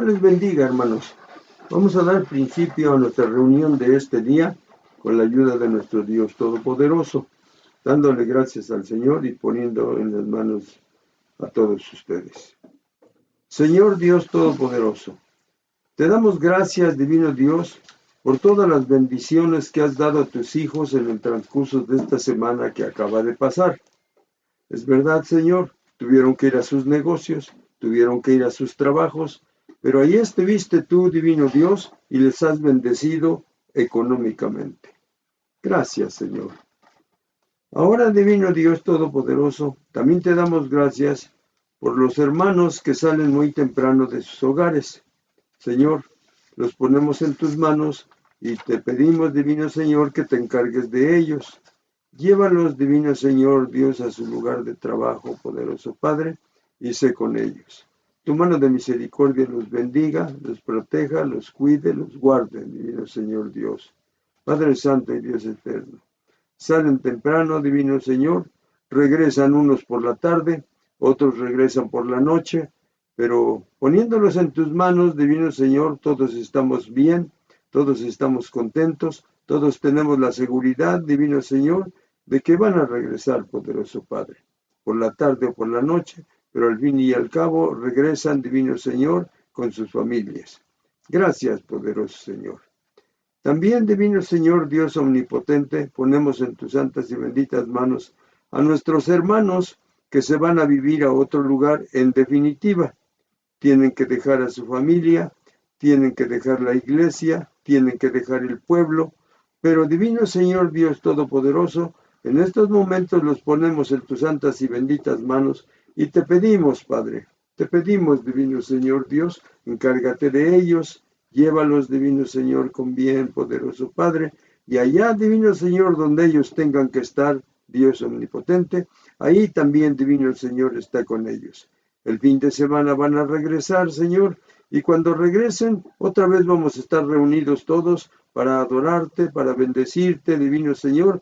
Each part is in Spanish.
Señor les bendiga, hermanos. Vamos a dar principio a nuestra reunión de este día con la ayuda de nuestro Dios Todopoderoso, dándole gracias al Señor y poniendo en las manos a todos ustedes. Señor Dios Todopoderoso, te damos gracias, divino Dios, por todas las bendiciones que has dado a tus hijos en el transcurso de esta semana que acaba de pasar. Es verdad, Señor, tuvieron que ir a sus negocios, tuvieron que ir a sus trabajos, pero ahí estuviste tú, divino Dios, y les has bendecido económicamente. Gracias, Señor. Ahora, divino Dios Todopoderoso, también te damos gracias por los hermanos que salen muy temprano de sus hogares. Señor, los ponemos en tus manos y te pedimos, divino Señor, que te encargues de ellos. Llévalos, divino Señor, Dios, a su lugar de trabajo, poderoso Padre, y sé con ellos. Tu mano de misericordia los bendiga, los proteja, los cuide, los guarde, divino Señor Dios. Padre Santo y Dios eterno. Salen temprano, divino Señor, regresan unos por la tarde, otros regresan por la noche, pero poniéndolos en tus manos, divino Señor, todos estamos bien, todos estamos contentos, todos tenemos la seguridad, divino Señor, de que van a regresar, poderoso Padre, por la tarde o por la noche, pero al fin y al cabo regresan, divino Señor, con sus familias. Gracias, poderoso Señor. También, divino Señor, Dios omnipotente, ponemos en tus santas y benditas manos a nuestros hermanos que se van a vivir a otro lugar en definitiva. Tienen que dejar a su familia, tienen que dejar la iglesia, tienen que dejar el pueblo, pero divino Señor Dios Todopoderoso, en estos momentos los ponemos en tus santas y benditas manos y te pedimos, Padre, te pedimos, divino Señor Dios, encárgate de ellos, llévalos, divino Señor, con bien, poderoso Padre, y allá, divino Señor, donde ellos tengan que estar, Dios omnipotente, ahí también, divino Señor, está con ellos. El fin de semana van a regresar, Señor, y cuando regresen, otra vez vamos a estar reunidos todos para adorarte, para bendecirte, divino Señor,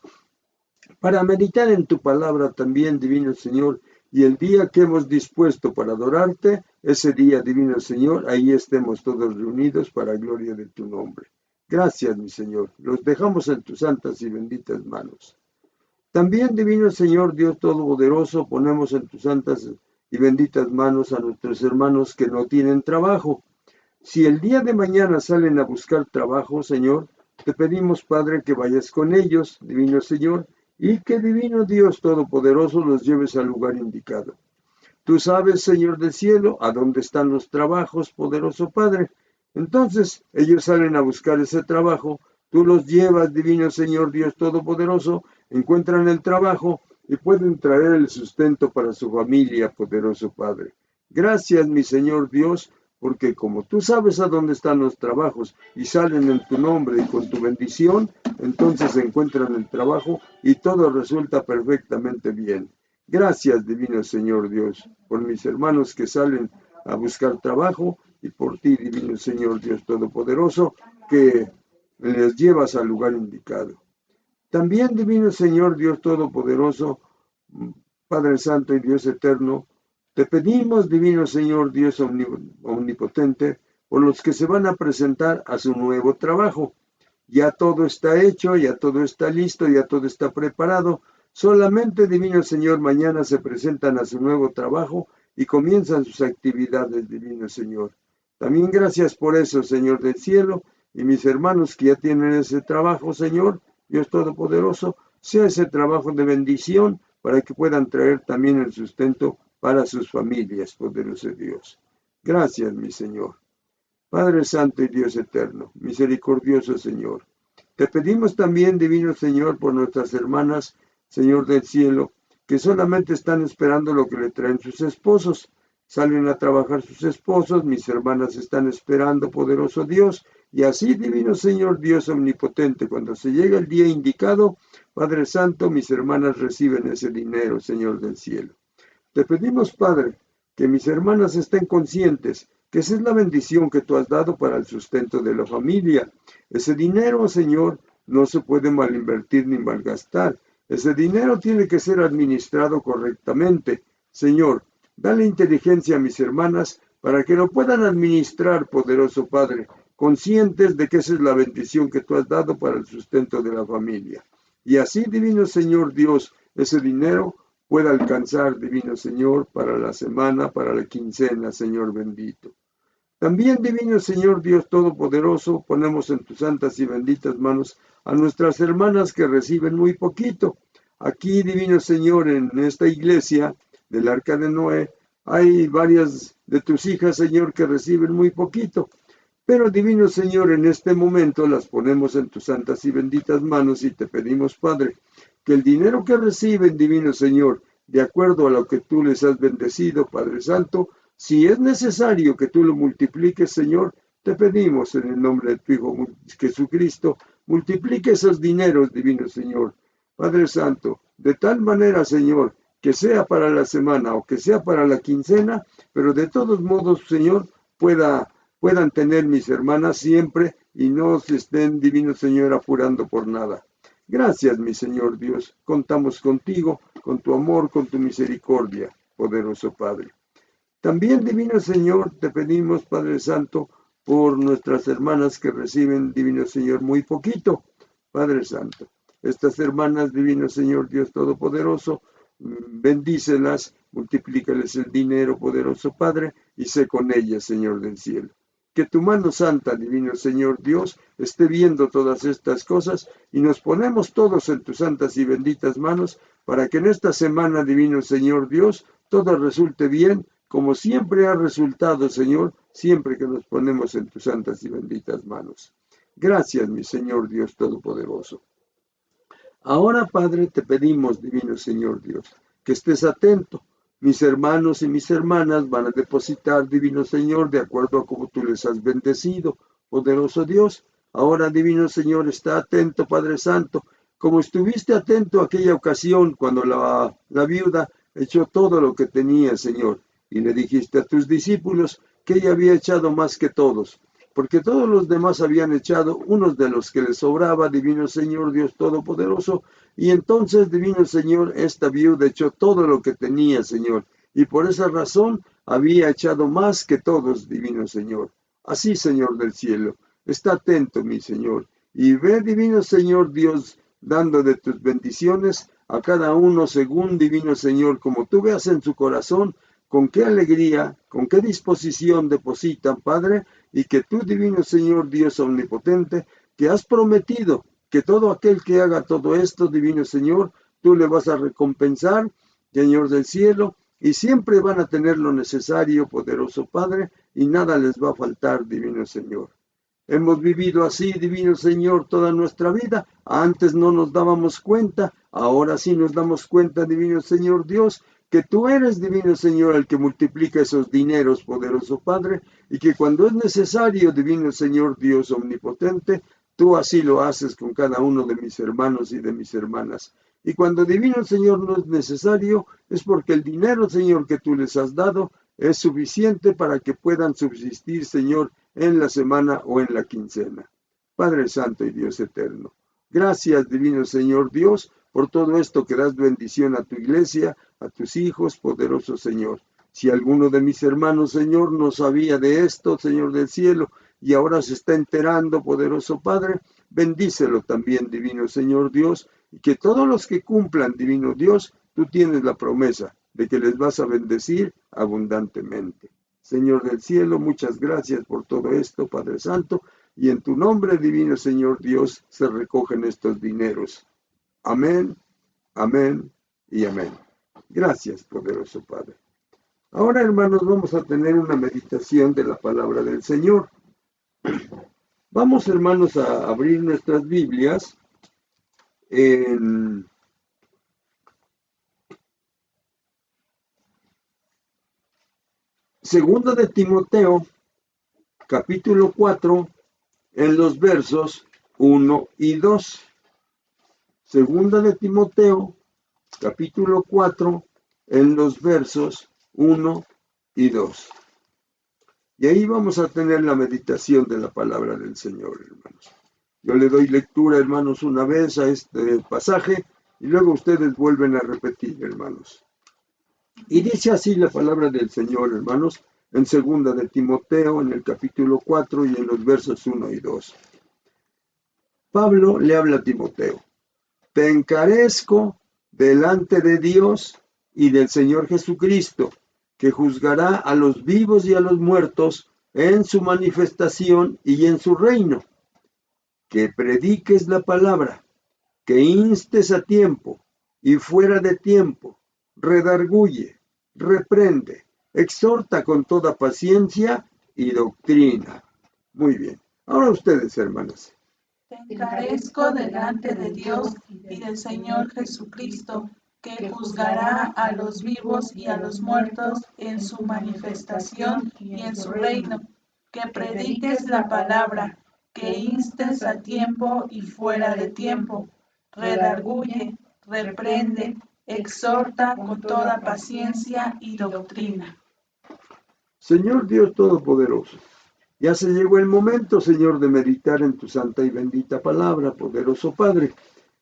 para meditar en tu palabra también, divino Señor, y el día que hemos dispuesto para adorarte, ese día, divino Señor, ahí estemos todos reunidos para gloria de tu nombre. Gracias, mi Señor, los dejamos en tus santas y benditas manos. También, divino Señor, Dios Todopoderoso, ponemos en tus santas y benditas manos a nuestros hermanos que no tienen trabajo. Si el día de mañana salen a buscar trabajo, Señor, te pedimos, Padre, que vayas con ellos, divino Señor, y que, divino Dios Todopoderoso, los lleves al lugar indicado. Tú sabes, Señor del cielo, a dónde están los trabajos, poderoso Padre. Entonces, ellos salen a buscar ese trabajo, tú los llevas, divino Señor Dios Todopoderoso, encuentran el trabajo y pueden traer el sustento para su familia, poderoso Padre. Gracias, mi Señor Dios, porque como tú sabes a dónde están los trabajos y salen en tu nombre y con tu bendición, entonces encuentran el trabajo y todo resulta perfectamente bien. Gracias, divino Señor Dios, por mis hermanos que salen a buscar trabajo y por ti, divino Señor Dios Todopoderoso, que les llevas al lugar indicado. También, divino Señor Dios Todopoderoso, Padre Santo y Dios Eterno, te pedimos, divino Señor Dios omnipotente, por los que se van a presentar a su nuevo trabajo. Ya todo está hecho, ya todo está listo, ya todo está preparado. Solamente, divino Señor, mañana se presentan a su nuevo trabajo y comienzan sus actividades, divino Señor. También gracias por eso, Señor del cielo, y mis hermanos que ya tienen ese trabajo, Señor, Dios Todopoderoso, sea ese trabajo de bendición para que puedan traer también el sustento para sus familias, poderoso Dios. Gracias, mi Señor. Padre Santo y Dios Eterno, misericordioso Señor. Te pedimos también, divino Señor, por nuestras hermanas, Señor del cielo, que solamente están esperando lo que le traen sus esposos. Salen a trabajar sus esposos, mis hermanas están esperando, poderoso Dios, y así, divino Señor, Dios omnipotente, cuando se llega el día indicado, Padre Santo, mis hermanas reciben ese dinero, Señor del cielo. Te pedimos, Padre, que mis hermanas estén conscientes que esa es la bendición que tú has dado para el sustento de la familia. Ese dinero, Señor, no se puede malinvertir ni malgastar. Ese dinero tiene que ser administrado correctamente. Señor, dale inteligencia a mis hermanas para que lo puedan administrar, poderoso Padre, conscientes de que esa es la bendición que tú has dado para el sustento de la familia. Y así, divino Señor Dios, ese dinero pueda alcanzar, divino Señor, para la semana, para la quincena, Señor bendito. También, divino Señor Dios Todopoderoso, ponemos en tus santas y benditas manos a nuestras hermanas que reciben muy poquito. Aquí, divino Señor, en esta iglesia del Arca de Noé, hay varias de tus hijas, Señor, que reciben muy poquito. Pero, divino Señor, en este momento las ponemos en tus santas y benditas manos y te pedimos, Padre, que el dinero que reciben, divino Señor, de acuerdo a lo que tú les has bendecido, Padre Santo, si es necesario que tú lo multipliques, Señor, te pedimos en el nombre de tu Hijo Jesucristo, multiplique esos dineros, divino Señor. Padre Santo, de tal manera, Señor, que sea para la semana o que sea para la quincena, pero de todos modos, Señor, puedan tener mis hermanas siempre y no se estén, divino Señor, apurando por nada. Gracias, mi Señor Dios. Contamos contigo, con tu amor, con tu misericordia, poderoso Padre. También, divino Señor, te pedimos, Padre Santo, por nuestras hermanas que reciben, divino Señor, muy poquito, Padre Santo. Estas hermanas, divino Señor, Dios Todopoderoso, bendícelas, multiplícales el dinero, poderoso Padre, y sé con ellas, Señor del cielo. Que tu mano santa, divino Señor Dios, esté viendo todas estas cosas y nos ponemos todos en tus santas y benditas manos para que en esta semana, divino Señor Dios, todo resulte bien, como siempre ha resultado, Señor, siempre que nos ponemos en tus santas y benditas manos. Gracias, mi Señor Dios Todopoderoso. Ahora, Padre, te pedimos, divino Señor Dios, que estés atento. Mis hermanos y mis hermanas van a depositar, divino Señor, de acuerdo a como tú les has bendecido, poderoso Dios. Ahora, divino Señor, está atento, Padre Santo, como estuviste atento aquella ocasión cuando la viuda echó todo lo que tenía, Señor, y le dijiste a tus discípulos que ella había echado más que todos, porque todos los demás habían echado unos de los que les sobraba, divino Señor Dios Todopoderoso, y entonces, divino Señor, esta viuda echó todo lo que tenía, Señor, y por esa razón había echado más que todos, divino Señor. Así, Señor del cielo, está atento, mi Señor, y ve, divino Señor Dios, dando de tus bendiciones a cada uno según, divino Señor, como tú veas en su corazón, con qué alegría, con qué disposición depositan, Padre, y que tú, divino Señor Dios omnipotente, que has prometido que todo aquel que haga todo esto, divino Señor, tú le vas a recompensar, Señor del cielo, y siempre van a tener lo necesario, poderoso Padre, y nada les va a faltar, divino Señor. Hemos vivido así, divino Señor, toda nuestra vida. Antes no nos dábamos cuenta, ahora sí nos damos cuenta, divino Señor Dios, que tú eres, divino Señor, el que multiplica esos dineros, poderoso Padre, y que cuando es necesario, divino Señor Dios omnipotente, tú así lo haces con cada uno de mis hermanos y de mis hermanas. Y cuando, divino Señor, no es necesario, es porque el dinero, Señor, que tú les has dado, es suficiente para que puedan subsistir, Señor, en la semana o en la quincena. Padre Santo y Dios eterno, gracias, divino Señor Dios, por todo esto que das bendición a tu iglesia, a tus hijos, poderoso Señor. Si alguno de mis hermanos, Señor, no sabía de esto, Señor del cielo, y ahora se está enterando, poderoso Padre, bendícelo también, divino Señor Dios, y que todos los que cumplan, divino Dios, tú tienes la promesa de que les vas a bendecir abundantemente. Señor del cielo, muchas gracias por todo esto, Padre Santo, y en tu nombre, divino Señor Dios, se recogen estos dineros. Amén, amén y amén. Gracias, poderoso Padre. Ahora, hermanos, vamos a tener una meditación de la palabra del Señor. Vamos, hermanos, a abrir nuestras Biblias en Segunda de Timoteo, capítulo 4, en los versos 1 y 2. Segunda de Timoteo, capítulo 4, en los versos 1 y 2. Y ahí vamos a tener la meditación de la palabra del Señor, hermanos. Yo le doy lectura, hermanos, una vez a este pasaje y luego ustedes vuelven a repetir, hermanos. Y dice así la palabra del Señor, hermanos, en segunda de Timoteo, en el capítulo 4 y en los versos 1 y 2. Pablo le habla a Timoteo: te encarezco delante de Dios y del Señor Jesucristo, que juzgará a los vivos y a los muertos en su manifestación y en su reino, que prediques la palabra, que instes a tiempo y fuera de tiempo, redarguye, reprende, exhorta con toda paciencia y doctrina. Muy bien. Ahora ustedes, hermanas. Te encarezco delante de Dios y del Señor Jesucristo, que juzgará a los vivos y a los muertos en su manifestación y en su reino, que prediques la palabra, que instes a tiempo y fuera de tiempo, redarguye, reprende, exhorta con toda paciencia y doctrina. Señor Dios Todopoderoso, ya se llegó el momento, Señor, de meditar en tu santa y bendita palabra, poderoso Padre.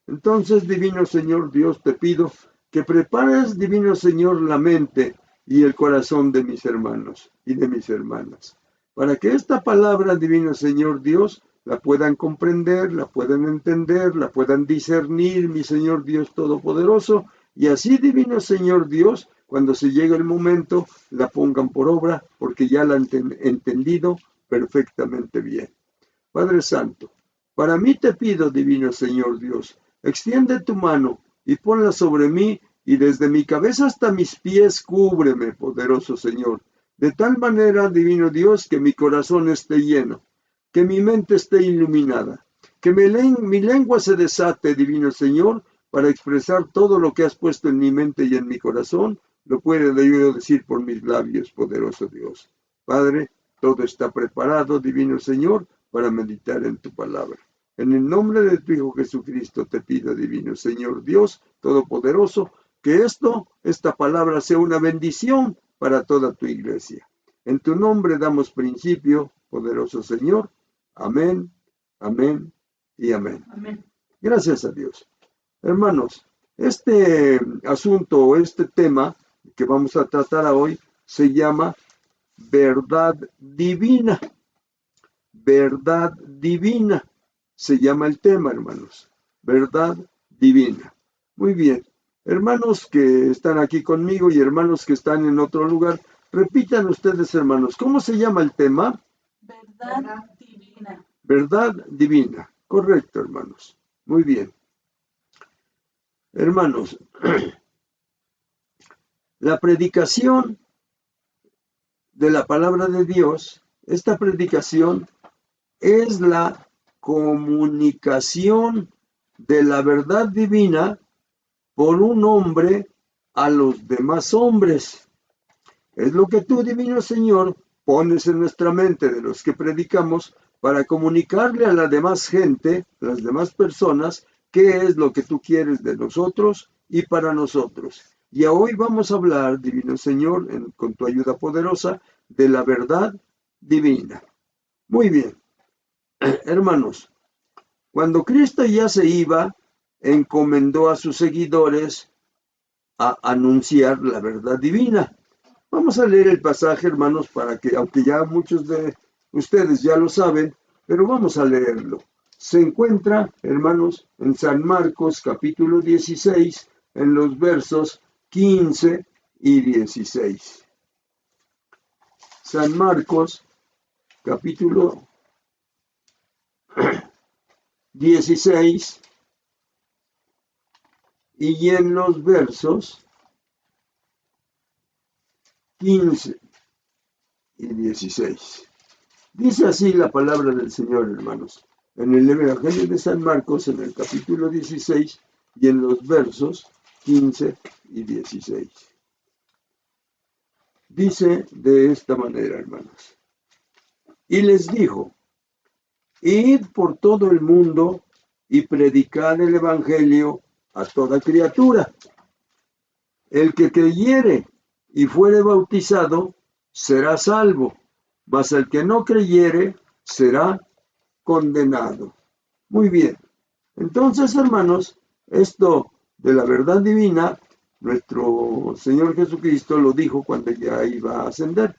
Entonces, divino Señor Dios, te pido que prepares, divino Señor, la mente y el corazón de mis hermanos y de mis hermanas, para que esta palabra, divino Señor Dios, la puedan comprender, la puedan entender, la puedan discernir, mi Señor Dios Todopoderoso, y así, divino Señor Dios, cuando se llegue el momento, la pongan por obra, porque ya la han entendido perfectamente bien. Padre Santo, para mí te pido, divino Señor Dios, extiende tu mano y ponla sobre mí, y desde mi cabeza hasta mis pies cúbreme, poderoso Señor, de tal manera, divino Dios, que mi corazón esté lleno, que mi mente esté iluminada, que mi lengua se desate, divino Señor, para expresar todo lo que has puesto en mi mente y en mi corazón, lo puedo yo decir por mis labios, poderoso Dios. Padre, todo está preparado, divino Señor, para meditar en tu palabra. En el nombre de tu Hijo Jesucristo te pido, divino Señor Dios Todopoderoso, que esta palabra sea una bendición para toda tu iglesia. En tu nombre damos principio, poderoso Señor. Amén, amén y amén. Amén. Gracias a Dios. Hermanos, este asunto o este tema que vamos a tratar hoy se llama verdad divina. Verdad divina se llama el tema, hermanos. Verdad divina. Muy bien. Hermanos que están aquí conmigo y hermanos que están en otro lugar, repitan ustedes, hermanos, ¿cómo se llama el tema? Verdad divina. Verdad divina. Correcto, hermanos. Muy bien. Hermanos, la predicación de la palabra de Dios, esta predicación es la comunicación de la verdad divina por un hombre a los demás hombres. Es lo que tú, divino Señor, pones en nuestra mente de los que predicamos para comunicarle a la demás gente, las demás personas, qué es lo que tú quieres de nosotros y para nosotros. Y hoy vamos a hablar, divino Señor, con tu ayuda poderosa, de la verdad divina. Muy bien. Hermanos, cuando Cristo ya se iba, encomendó a sus seguidores a anunciar la verdad divina. Vamos a leer el pasaje, hermanos, para que, aunque ya muchos de ustedes ya lo saben, pero vamos a leerlo. Se encuentra, hermanos, en San Marcos, capítulo 16, en los versos 15 y 16. San Marcos, capítulo 16, y en los versos 15 y 16. Dice así la palabra del Señor, hermanos, en el Evangelio de San Marcos, en el capítulo 16, y en los versos 15 y 16. Dice de esta manera, hermanos. Y les dijo: id por todo el mundo y predicad el Evangelio a toda criatura. El que creyere y fuere bautizado será salvo, mas el que no creyere será condenado. Muy bien. Entonces, hermanos, esto de la verdad divina, nuestro Señor Jesucristo lo dijo cuando ya iba a ascender.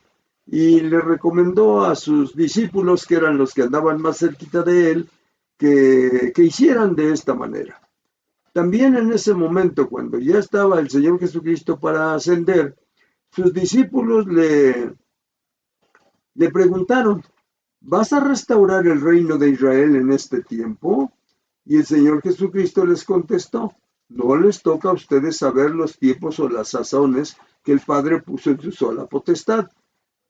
y le recomendó a sus discípulos, que eran los que andaban más cerquita de él, que hicieran de esta manera. También en ese momento, cuando ya estaba el Señor Jesucristo para ascender, sus discípulos le preguntaron: ¿vas a restaurar el reino de Israel en este tiempo? Y el Señor Jesucristo les contestó: no les toca a ustedes saber los tiempos o las sazones que el Padre puso en su sola potestad,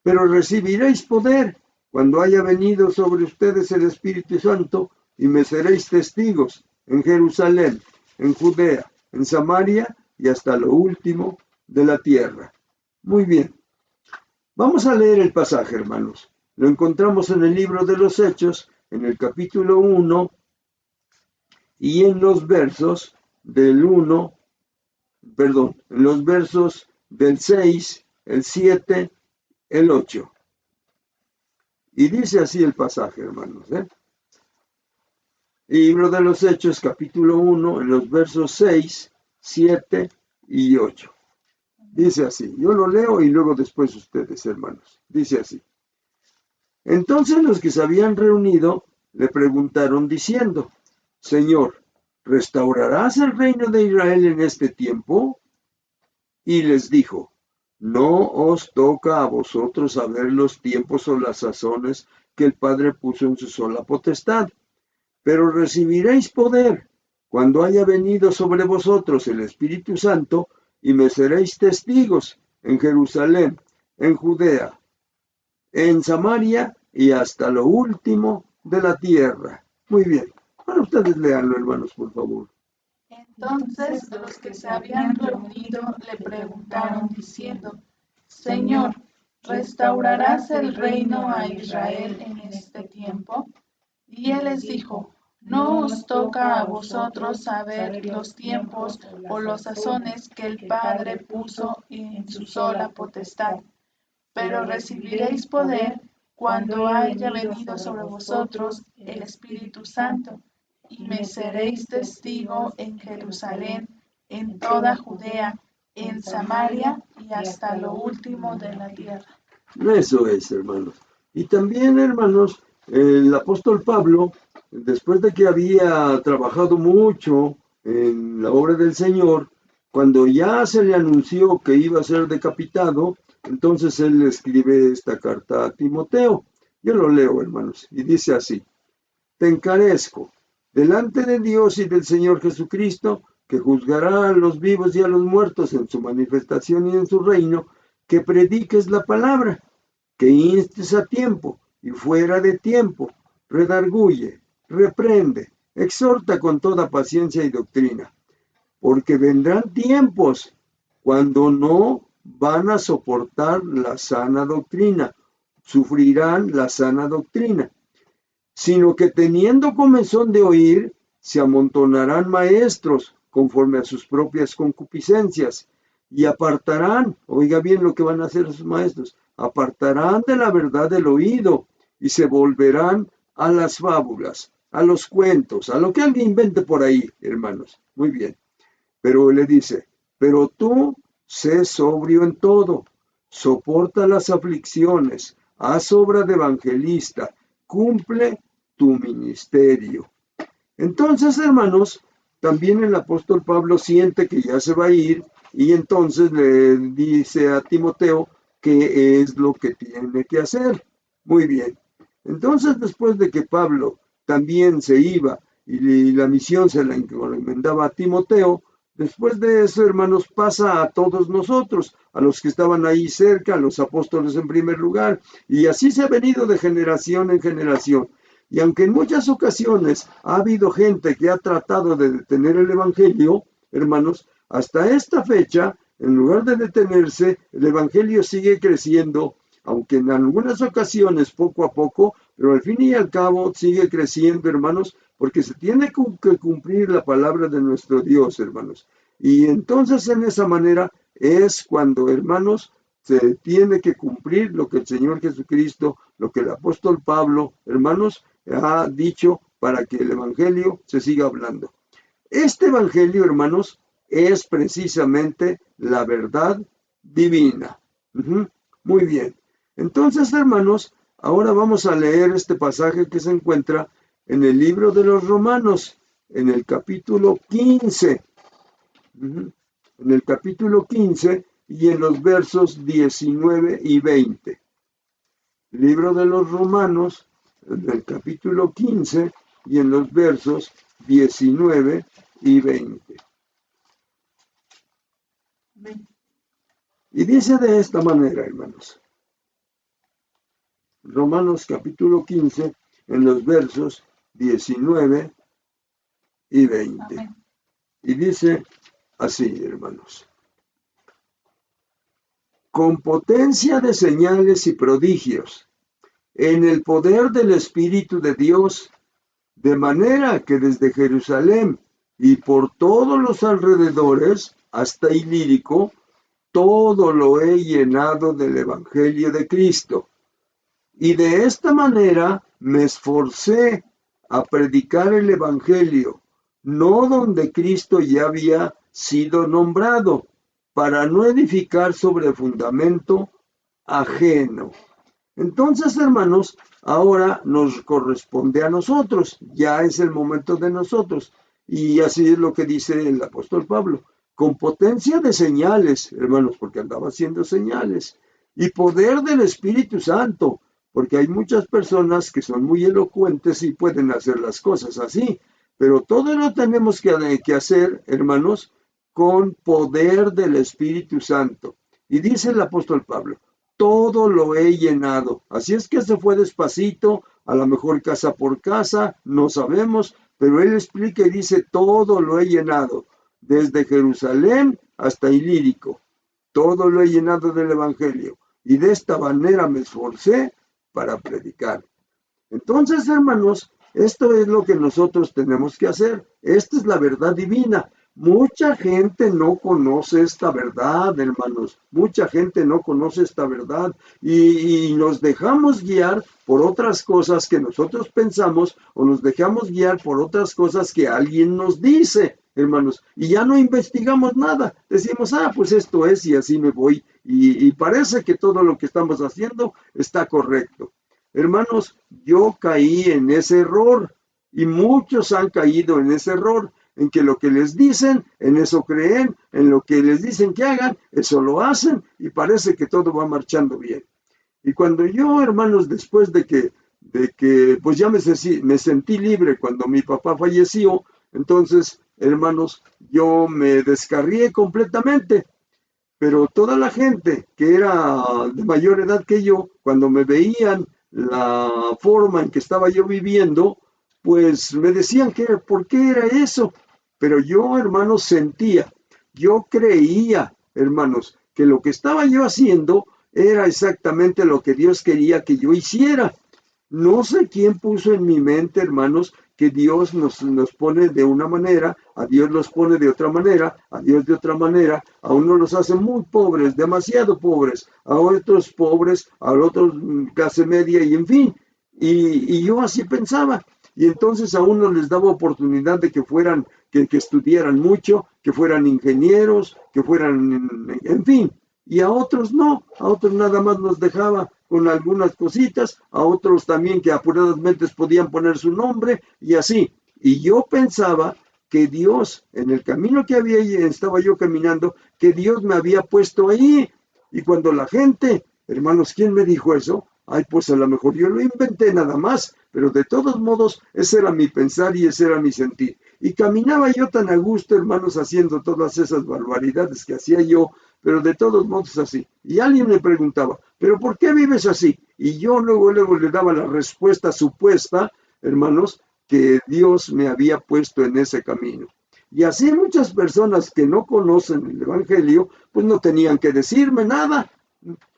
pero recibiréis poder cuando haya venido sobre ustedes el Espíritu Santo, y me seréis testigos en Jerusalén, en Judea, en Samaria y hasta lo último de la tierra. Muy bien. Vamos a leer el pasaje, hermanos. Lo encontramos en el libro de los Hechos, en el capítulo 1, y en los versos del 1, en los versos del 6, el 7, el 8. Y dice así el pasaje, hermanos. Libro de los Hechos, capítulo 1, en los versos 6, 7 y 8. Dice así, yo lo leo y luego después ustedes, hermanos. Dice así: entonces los que se habían reunido le preguntaron diciendo: Señor, ¿restaurarás el reino de Israel en este tiempo? Y les dijo: no os toca a vosotros saber los tiempos o las sazones que el Padre puso en su sola potestad, pero recibiréis poder cuando haya venido sobre vosotros el Espíritu Santo, y me seréis testigos en Jerusalén, en Judea, en Samaria y hasta lo último de la tierra. Muy bien. Ahora ustedes leanlo, hermanos, por favor. Entonces los que se habían reunido le preguntaron diciendo: Señor, ¿restaurarás el reino a Israel en este tiempo? Y él les dijo: no os toca a vosotros saber los tiempos o los sazones que el Padre puso en su sola potestad, pero recibiréis poder cuando haya venido sobre vosotros el Espíritu Santo, y me seréis testigo en Jerusalén, en toda Judea, en Samaria y hasta lo último de la tierra. Eso es, hermanos. Y también, hermanos, el apóstol Pablo, después de que había trabajado mucho en la obra del Señor, cuando ya se le anunció que iba a ser decapitado, entonces él escribe esta carta a Timoteo. Yo lo leo, hermanos, y dice así: te encarezco, delante de Dios y del Señor Jesucristo, que juzgará a los vivos y a los muertos en su manifestación y en su reino, que prediques la palabra, que instes a tiempo y fuera de tiempo, redarguye, reprende, exhorta con toda paciencia y doctrina, porque vendrán tiempos cuando no van a soportar la sana doctrina, sufrirán la sana doctrina, sino que teniendo comezón de oír, se amontonarán maestros conforme a sus propias concupiscencias, y apartarán, oiga bien lo que van a hacer esos maestros, apartarán de la verdad el oído, y se volverán a las fábulas, a los cuentos, a lo que alguien invente por ahí, hermanos. Muy bien. Pero le dice: pero tú sé sobrio en todo, soporta las aflicciones, haz obra de evangelista, cumple tu ministerio. Entonces, hermanos, también el apóstol Pablo siente que ya se va a ir, y entonces le dice a Timoteo qué es lo que tiene que hacer. Muy bien. Entonces, después de que Pablo también se iba y la misión se la encomendaba a Timoteo, después de eso, hermanos, pasa a todos nosotros, a los que estaban ahí cerca, a los apóstoles en primer lugar, y así se ha venido de generación en generación. Y aunque en muchas ocasiones ha habido gente que ha tratado de detener el Evangelio, hermanos, hasta esta fecha, en lugar de detenerse, el Evangelio sigue creciendo, aunque en algunas ocasiones poco a poco, pero al fin y al cabo sigue creciendo, hermanos, porque se tiene que cumplir la palabra de nuestro Dios, hermanos. Y entonces en esa manera es cuando, hermanos, se tiene que cumplir lo que el Señor Jesucristo, lo que el apóstol Pablo, hermanos, ha dicho para que el Evangelio se siga hablando. Este Evangelio, hermanos, es precisamente la verdad divina. Muy bien. Entonces, hermanos, ahora vamos a leer este pasaje que se encuentra en el libro de los Romanos, en el capítulo 15. En el capítulo 15 y en los versos 19 y 20. Libro de los Romanos, en el capítulo 15 y en los versos 19 y 20. Y dice de esta manera, hermanos. Romanos capítulo 15, en los versos 19 y 20. Amén. Y dice así, hermanos. Con potencia de señales y prodigios, en el poder del Espíritu de Dios, de manera que desde Jerusalén y por todos los alrededores, hasta Ilírico, todo lo he llenado del Evangelio de Cristo. Y de esta manera me esforcé a predicar el Evangelio, no donde Cristo ya había sido nombrado, para no edificar sobre fundamento ajeno. Entonces, hermanos, ahora nos corresponde a nosotros, ya es el momento de nosotros. Y así es lo que dice el apóstol Pablo, con potencia de señales, hermanos, porque andaba haciendo señales, y poder del Espíritu Santo, porque hay muchas personas que son muy elocuentes y pueden hacer las cosas así, pero todo lo tenemos que hacer, hermanos, con poder del Espíritu Santo. Y dice el apóstol Pablo, todo lo he llenado. Así es que se fue despacito, a lo mejor casa por casa, no sabemos, pero él explica y dice, todo lo he llenado, desde Jerusalén hasta Ilírico. Todo lo he llenado del Evangelio. Y de esta manera me esforcé para predicar. Entonces, hermanos, esto es lo que nosotros tenemos que hacer. Esta es la verdad divina. Mucha gente no conoce esta verdad, hermanos. Mucha gente no conoce esta verdad y nos dejamos guiar por otras cosas que nosotros pensamos o nos dejamos guiar por otras cosas que alguien nos dice, hermanos. Y ya no investigamos nada. Decimos, pues esto es y así me voy. Y parece que todo lo que estamos haciendo está correcto. Hermanos, yo caí en ese error y muchos han caído en ese error. En que lo que les dicen, en eso creen, en lo que les dicen que hagan, eso lo hacen y parece que todo va marchando bien. Y cuando yo, hermanos, después de que pues ya me sentí libre cuando mi papá falleció, entonces, hermanos, yo me descarrié completamente. Pero toda la gente que era de mayor edad que yo, cuando me veían la forma en que estaba yo viviendo, pues me decían que por qué era eso. Pero yo, hermanos, sentía, yo creía, hermanos, que lo que estaba yo haciendo era exactamente lo que Dios quería que yo hiciera. No sé quién puso en mi mente, hermanos, que Dios nos pone de una manera, a Dios los pone de otra manera, a Dios de otra manera, a unos los hace muy pobres, demasiado pobres, a otros pobres, a otros clase media y en fin. Y yo así pensaba. Y entonces a unos les daba oportunidad de que fueran, que estudiaran mucho, que fueran ingenieros, que fueran, en fin. Y a otros no, a otros nada más nos dejaba con algunas cositas, a otros también que apuradamente podían poner su nombre y así. Y yo pensaba que Dios, en el camino que estaba yo caminando, que Dios me había puesto ahí. Y cuando la gente, hermanos, ¿quién me dijo eso? Pues a lo mejor yo lo inventé nada más, pero de todos modos ese era mi pensar y ese era mi sentir. Y caminaba yo tan a gusto, hermanos, haciendo todas esas barbaridades que hacía yo, pero de todos modos así. Y alguien me preguntaba, ¿pero por qué vives así? Y yo luego le daba la respuesta supuesta, hermanos, que Dios me había puesto en ese camino. Y así muchas personas que no conocen el Evangelio, pues no tenían que decirme nada.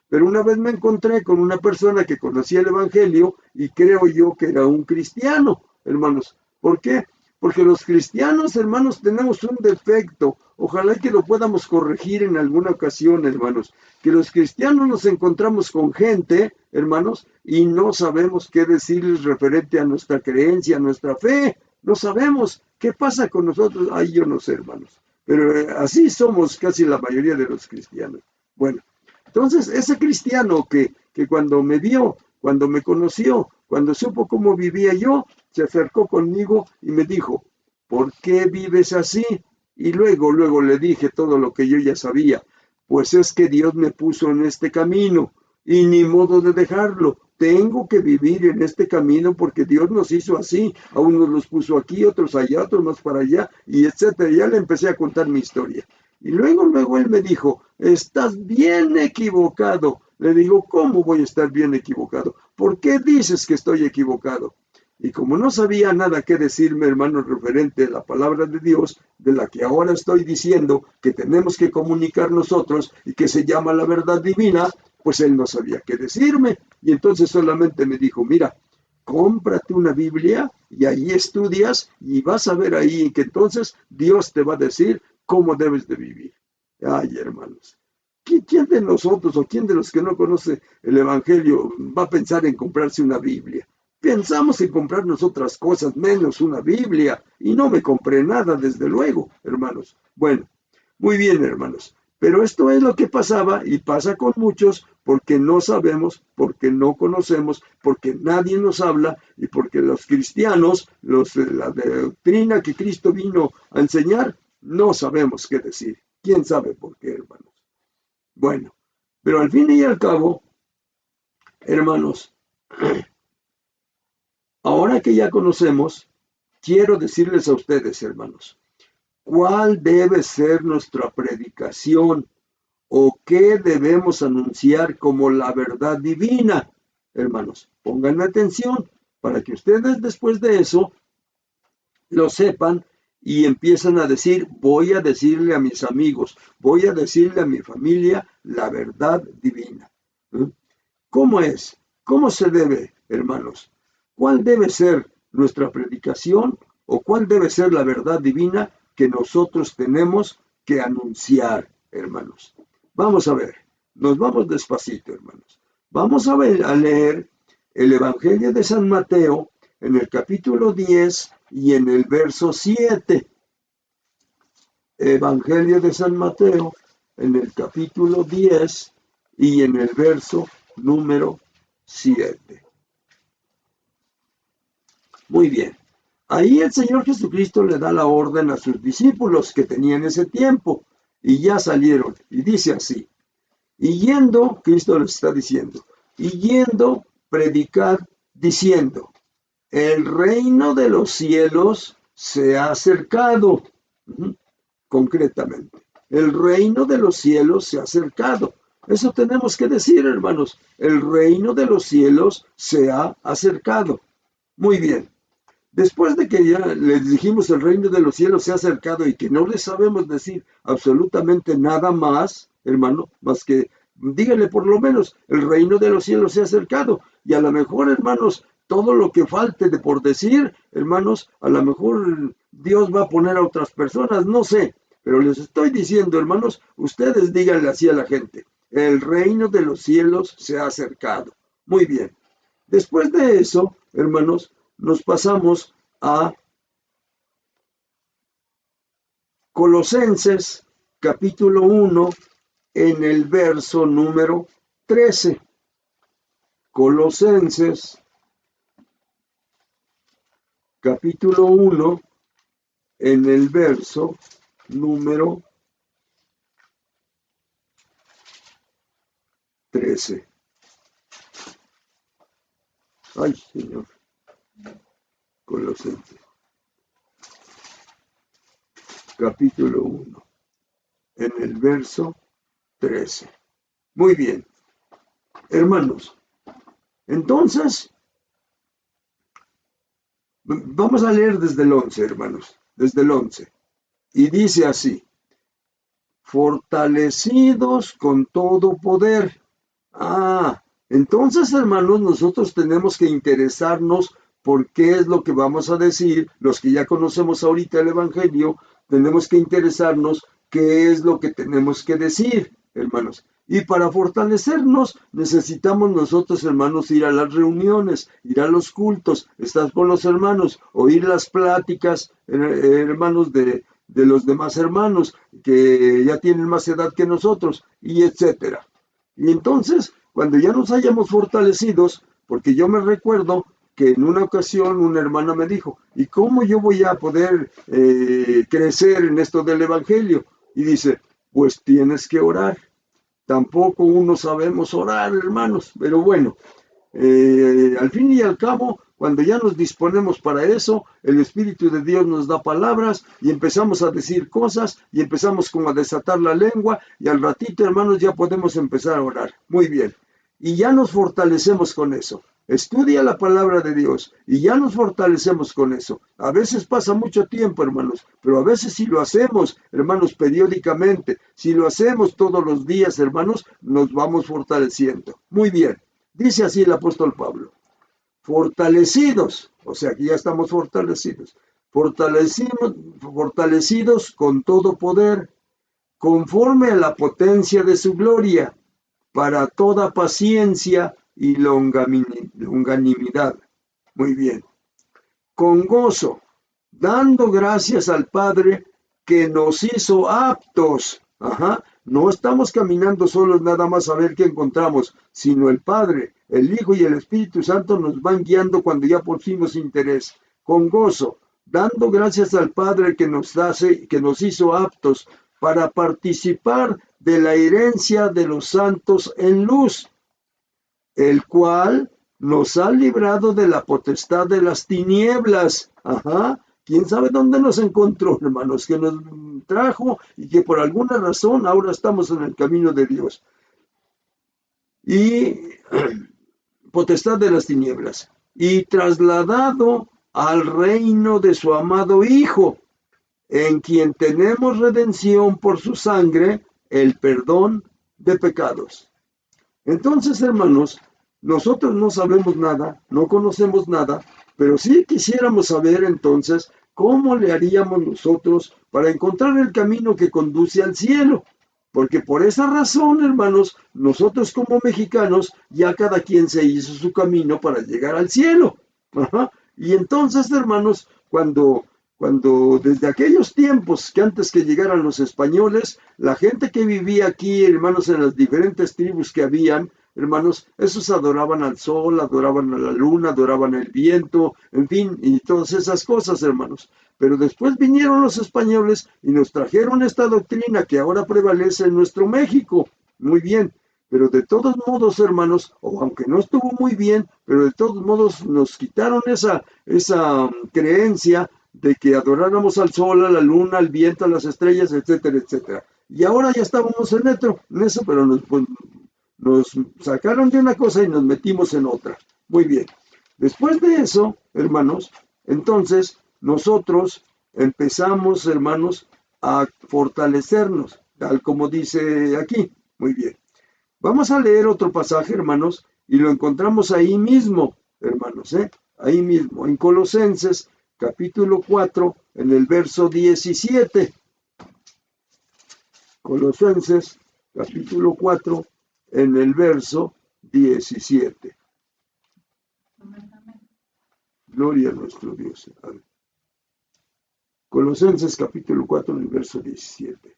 Pero una vez me encontré con una persona que conocía el Evangelio y creo yo que era un cristiano, hermanos. ¿Por qué? Porque los cristianos, hermanos, tenemos un defecto. Ojalá que lo podamos corregir en alguna ocasión, hermanos. Que los cristianos nos encontramos con gente, hermanos, y no sabemos qué decirles referente a nuestra creencia, a nuestra fe. No sabemos qué pasa con nosotros. Yo no sé, hermanos. Pero así somos casi la mayoría de los cristianos. Bueno. Entonces, ese cristiano que cuando me vio, cuando me conoció, cuando supo cómo vivía yo, se acercó conmigo y me dijo, ¿por qué vives así? Y luego le dije todo lo que yo ya sabía. Pues es que Dios me puso en este camino y ni modo de dejarlo. Tengo que vivir en este camino porque Dios nos hizo así. A unos los puso aquí, otros allá, otros más para allá, y etcétera. Ya le empecé a contar mi historia. Y luego él me dijo, estás bien equivocado. Le digo, ¿cómo voy a estar bien equivocado? ¿Por qué dices que estoy equivocado? Y como no sabía nada que decirme, hermano, referente a la palabra de Dios, de la que ahora estoy diciendo que tenemos que comunicar nosotros y que se llama la verdad divina, pues él no sabía qué decirme. Y entonces solamente me dijo, mira, cómprate una Biblia y ahí estudias y vas a ver ahí que entonces Dios te va a decir cómo debes de vivir. Ay, hermanos, ¿quién de nosotros o quién de los que no conoce el Evangelio va a pensar en comprarse una Biblia? Pensamos en comprarnos otras cosas menos una Biblia y no me compré nada, desde luego, hermanos. Bueno, muy bien, hermanos. Pero esto es lo que pasaba y pasa con muchos porque no sabemos, porque no conocemos, porque nadie nos habla y porque los cristianos, la doctrina que Cristo vino a enseñar, no sabemos qué decir. ¿Quién sabe por qué, hermanos? Bueno, pero al fin y al cabo, hermanos, ahora que ya conocemos, quiero decirles a ustedes, hermanos, ¿cuál debe ser nuestra predicación o qué debemos anunciar como la verdad divina? Hermanos, pónganme atención para que ustedes después de eso lo sepan y empiezan a decir, voy a decirle a mis amigos, voy a decirle a mi familia la verdad divina. ¿Cómo es? ¿Cómo se debe, hermanos? ¿Cuál debe ser nuestra predicación o cuál debe ser la verdad divina que nosotros tenemos que anunciar, hermanos? Vamos a ver, nos vamos despacito, hermanos. Vamos a leer el Evangelio de San Mateo en el capítulo 10 y en el verso 7. Evangelio de San Mateo en el capítulo 10 y en el verso número 7. Muy bien. Ahí el Señor Jesucristo le da la orden a sus discípulos que tenían ese tiempo y ya salieron. Y dice así, y yendo, Cristo les está diciendo, y yendo, predicad diciendo, el reino de los cielos se ha acercado. Concretamente, el reino de los cielos se ha acercado. Eso tenemos que decir, hermanos, el reino de los cielos se ha acercado. Muy bien. Después de que ya les dijimos el reino de los cielos se ha acercado y que no les sabemos decir absolutamente nada más, hermano, más que díganle por lo menos el reino de los cielos se ha acercado. Y a lo mejor, hermanos, todo lo que falte de por decir, hermanos, a lo mejor Dios va a poner a otras personas, no sé. Pero les estoy diciendo, hermanos, ustedes díganle así a la gente, el reino de los cielos se ha acercado. Muy bien. Después de eso, hermanos, nos pasamos a Colosenses capítulo 1 en el verso número 13. Colosenses capítulo 1 en el verso número 13. Ay, Señor. Colosenses. Capítulo 1. En el verso 13. Muy bien. Hermanos, entonces, vamos a leer desde el 11, hermanos. Desde el 11. Y dice así. Fortalecidos con todo poder. Entonces, hermanos, nosotros tenemos que interesarnos por qué es lo que vamos a decir. Los que ya conocemos ahorita el Evangelio, tenemos que interesarnos qué es lo que tenemos que decir, hermanos. Y para fortalecernos, necesitamos nosotros, hermanos, ir a las reuniones, ir a los cultos, estar con los hermanos, oír las pláticas, hermanos, de los demás hermanos que ya tienen más edad que nosotros, y etcétera. Y entonces, cuando ya nos hayamos fortalecidos, porque yo me recuerdo que en una ocasión una hermana me dijo, ¿y cómo yo voy a poder crecer en esto del Evangelio? Y dice, pues tienes que orar. Tampoco uno sabemos orar, hermanos, pero bueno, al fin y al cabo, cuando ya nos disponemos para eso, el Espíritu de Dios nos da palabras y empezamos a decir cosas y empezamos como a desatar la lengua y al ratito, hermanos, ya podemos empezar a orar. Muy bien. Y ya nos fortalecemos con eso. Estudia la palabra de Dios y ya nos fortalecemos con eso. A veces pasa mucho tiempo, hermanos, pero a veces si lo hacemos, hermanos, periódicamente, si lo hacemos todos los días, hermanos, nos vamos fortaleciendo. Muy bien. Dice así el apóstol Pablo, fortalecidos, o sea que ya estamos fortalecidos, fortalecidos con todo poder, conforme a la potencia de su gloria, para toda paciencia y longanimidad. Muy bien. Con gozo, dando gracias al Padre que nos hizo aptos. No estamos caminando solos nada más a ver qué encontramos, sino el Padre, el Hijo y el Espíritu Santo nos van guiando cuando ya por fin nos interesa. Con gozo, dando gracias al Padre que nos hizo aptos para participar de la herencia de los santos en luz, el cual nos ha librado de la potestad de las tinieblas. ¿Quién sabe dónde nos encontró, hermanos? Que nos trajo y que por alguna razón ahora estamos en el camino de Dios. Y potestad de las tinieblas. Y trasladado al reino de su amado Hijo, en quien tenemos redención por su sangre, el perdón de pecados. Entonces, hermanos, nosotros no sabemos nada, no conocemos nada, pero sí quisiéramos saber entonces cómo le haríamos nosotros para encontrar el camino que conduce al cielo. Porque por esa razón, hermanos, nosotros como mexicanos, ya cada quien se hizo su camino para llegar al cielo. Y entonces, hermanos, cuando desde aquellos tiempos que antes que llegaran los españoles, la gente que vivía aquí, hermanos, en las diferentes tribus que habían, hermanos, esos adoraban al sol, adoraban a la luna, adoraban el viento, en fin, y todas esas cosas, hermanos. Pero después vinieron los españoles y nos trajeron esta doctrina que ahora prevalece en nuestro México. Muy bien. Pero de todos modos, hermanos, o aunque no estuvo muy bien, pero de todos modos nos quitaron esa creencia de que adoráramos al sol, a la luna, al viento, a las estrellas, etcétera, etcétera. Y ahora ya estábamos en eso, pero nos sacaron de una cosa y nos metimos en otra. Muy bien. Después de eso, hermanos, entonces nosotros empezamos, hermanos, a fortalecernos, tal como dice aquí. Muy bien. Vamos a leer otro pasaje, hermanos, y lo encontramos ahí mismo, hermanos, ahí mismo, en Colosenses, capítulo 4, en el verso 17. Colosenses, capítulo 4, en el verso 17. Gloria a nuestro Dios. Amén. Colosenses, capítulo 4, en el verso 17.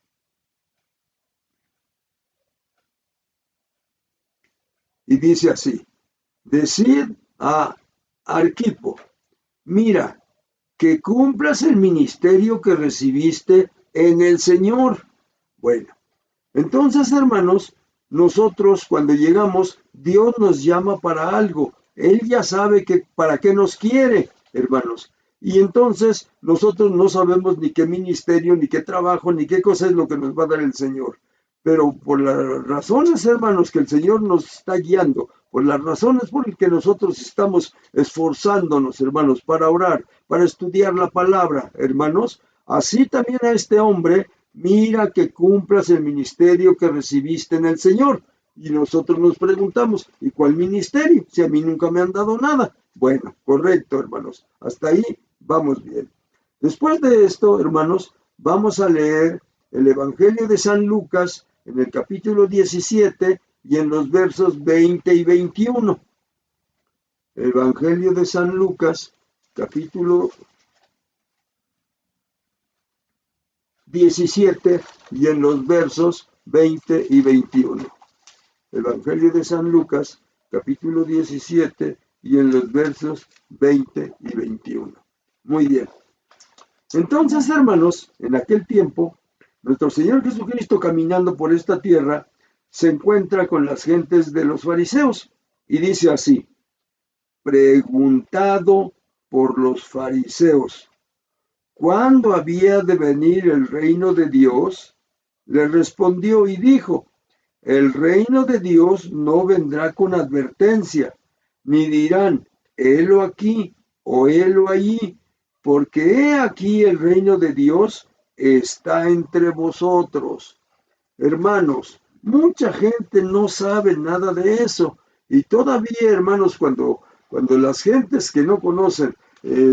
Y dice así, decid a Arquipo, mira, que cumplas el ministerio que recibiste en el Señor. Bueno, entonces, hermanos, nosotros cuando llegamos, Dios nos llama para algo. Él ya sabe que para qué nos quiere, hermanos. Y entonces nosotros no sabemos ni qué ministerio, ni qué trabajo, ni qué cosa es lo que nos va a dar el Señor. Pero por las razones, hermanos, que el Señor nos está guiando, por las razones por las que nosotros estamos esforzándonos, hermanos, para orar, para estudiar la palabra, hermanos, así también a este hombre, mira que cumplas el ministerio que recibiste en el Señor. Y nosotros nos preguntamos, ¿y cuál ministerio? Si a mí nunca me han dado nada. Bueno, correcto, hermanos. Hasta ahí vamos bien. Después de esto, hermanos, vamos a leer el Evangelio de San Lucas en el capítulo 17 y en los versos 20 y 21. Evangelio de San Lucas, capítulo 17 y en los versos 20 y 21. Evangelio de San Lucas, capítulo 17, y en los versos 20 y 21. Muy bien. Entonces, hermanos, en aquel tiempo, nuestro Señor Jesucristo, caminando por esta tierra, se encuentra con las gentes de los fariseos y dice así: preguntado por los fariseos, ¿cuándo había de venir el reino de Dios? Le respondió y dijo: el reino de Dios no vendrá con advertencia, ni dirán, helo aquí o helo allí, porque he aquí el reino de Dios está entre vosotros. Hermanos, mucha gente no sabe nada de eso. Y todavía, hermanos, cuando las gentes que no conocen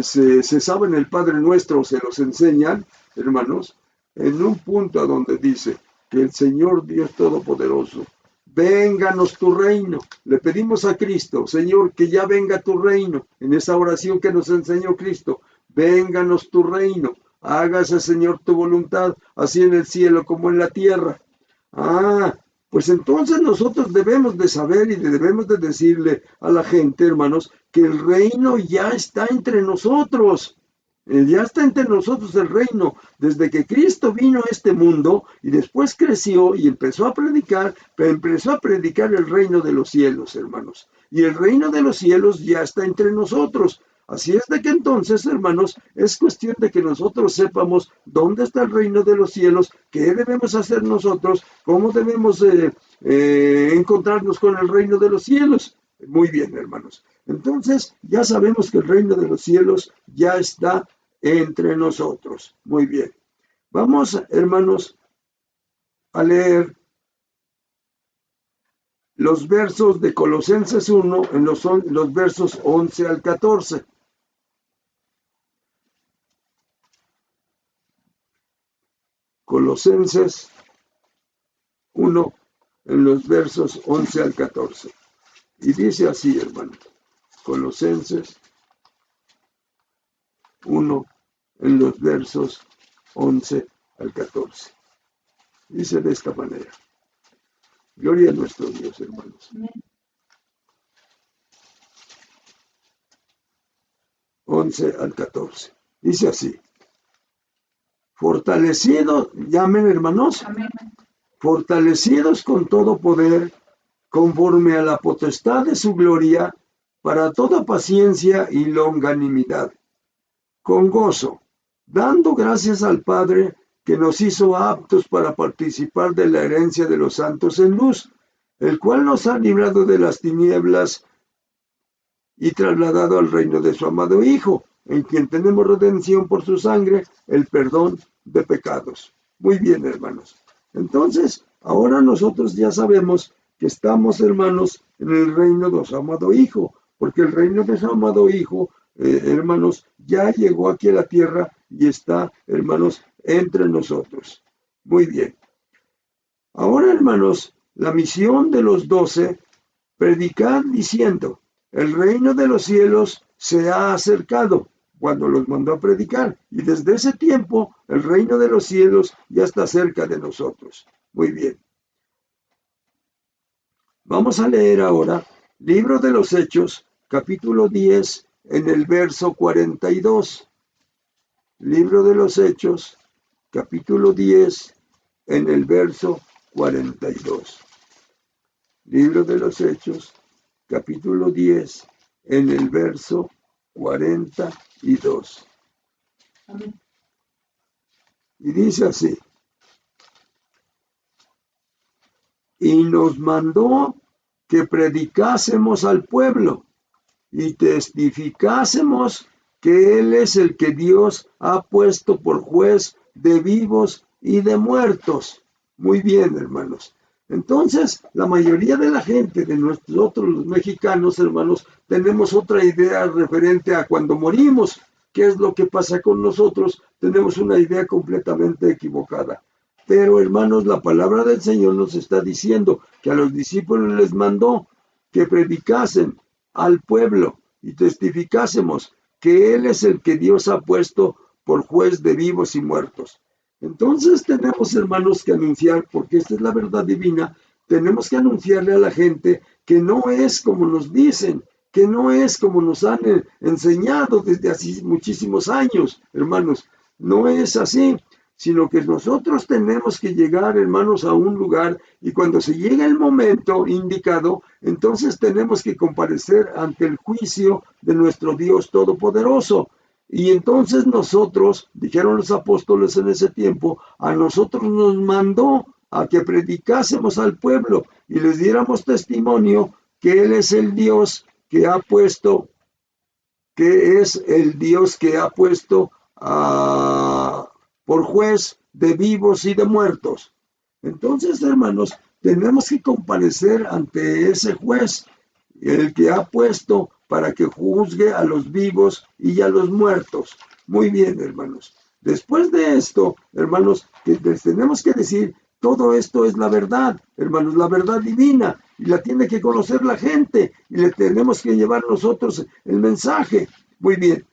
se saben el Padre Nuestro, se los enseñan, hermanos, en un punto a donde dice que el Señor Dios Todopoderoso, vénganos tu reino. Le pedimos a Cristo, Señor, que ya venga tu reino. En esa oración que nos enseñó Cristo, vénganos tu reino. Hágase, Señor, tu voluntad, así en el cielo como en la tierra. Pues entonces nosotros debemos de saber y debemos de decirle a la gente, hermanos, que el reino ya está entre nosotros. Ya está entre nosotros el reino. Desde que Cristo vino a este mundo y después creció y empezó a predicar el reino de los cielos, hermanos. Y el reino de los cielos ya está entre nosotros. Así es de que entonces, hermanos, es cuestión de que nosotros sepamos dónde está el reino de los cielos, qué debemos hacer nosotros, cómo debemos encontrarnos con el reino de los cielos. Muy bien, hermanos. Entonces, ya sabemos que el reino de los cielos ya está entre nosotros. Muy bien. Vamos, hermanos, a leer los versos de Colosenses 1 en los versos 11 al 14. Colosenses 1 en los versos 11 al 14. Y dice así, hermanos. Colosenses 1 en los versos 11 al 14. Dice de esta manera. Gloria a nuestro Dios, hermanos. 11 al 14. Dice así. Fortalecidos, llamen hermanos. Amén. Fortalecidos con todo poder, conforme a la potestad de su gloria, para toda paciencia y longanimidad, con gozo, dando gracias al Padre que nos hizo aptos para participar de la herencia de los santos en luz, el cual nos ha librado de las tinieblas y trasladado al reino de su amado Hijo, en quien tenemos redención por su sangre, el perdón de pecados. Muy bien, hermanos. Entonces, ahora nosotros ya sabemos que estamos, hermanos, en el reino de su amado Hijo, porque el reino de su amado Hijo, hermanos, ya llegó aquí a la tierra y está, hermanos, entre nosotros. Muy bien. Ahora, hermanos, la misión de los 12, predicar diciendo, el reino de los cielos se ha acercado, cuando los mandó a predicar. Y desde ese tiempo, el reino de los cielos ya está cerca de nosotros. Muy bien. Vamos a leer ahora, Libro de los Hechos, capítulo 10, en el verso 42. Libro de los Hechos, capítulo 10, en el verso 42. Libro de los Hechos, capítulo 10, en el verso 42. Amén. Y dice así. Y nos mandó que predicásemos al pueblo y testificásemos que Él es el que Dios ha puesto por juez de vivos y de muertos. Muy bien, hermanos. Entonces, la mayoría de la gente, de nosotros los mexicanos, hermanos, tenemos otra idea referente a cuando morimos. ¿Qué es lo que pasa con nosotros? Tenemos una idea completamente equivocada. Pero, hermanos, la palabra del Señor nos está diciendo que a los discípulos les mandó que predicasen al pueblo y testificásemos que Él es el que Dios ha puesto por juez de vivos y muertos. Entonces tenemos, hermanos, que anunciar, porque esta es la verdad divina, tenemos que anunciarle a la gente que no es como nos dicen, que no es como nos han enseñado desde hace muchísimos años, hermanos. No es así, sino que nosotros tenemos que llegar, hermanos, a un lugar, y cuando se llega el momento indicado, entonces tenemos que comparecer ante el juicio de nuestro Dios Todopoderoso. Y entonces nosotros, dijeron los apóstoles en ese tiempo, a nosotros nos mandó a que predicásemos al pueblo y les diéramos testimonio que Él es el Dios que ha puesto, por juez de vivos y de muertos. Entonces, hermanos, tenemos que comparecer ante ese juez, el que ha puesto para que juzgue a los vivos y a los muertos. Muy bien, hermanos. Después de esto, hermanos, les tenemos que decir, todo esto es la verdad, hermanos, la verdad divina, y la tiene que conocer la gente, y le tenemos que llevar nosotros el mensaje. Muy bien.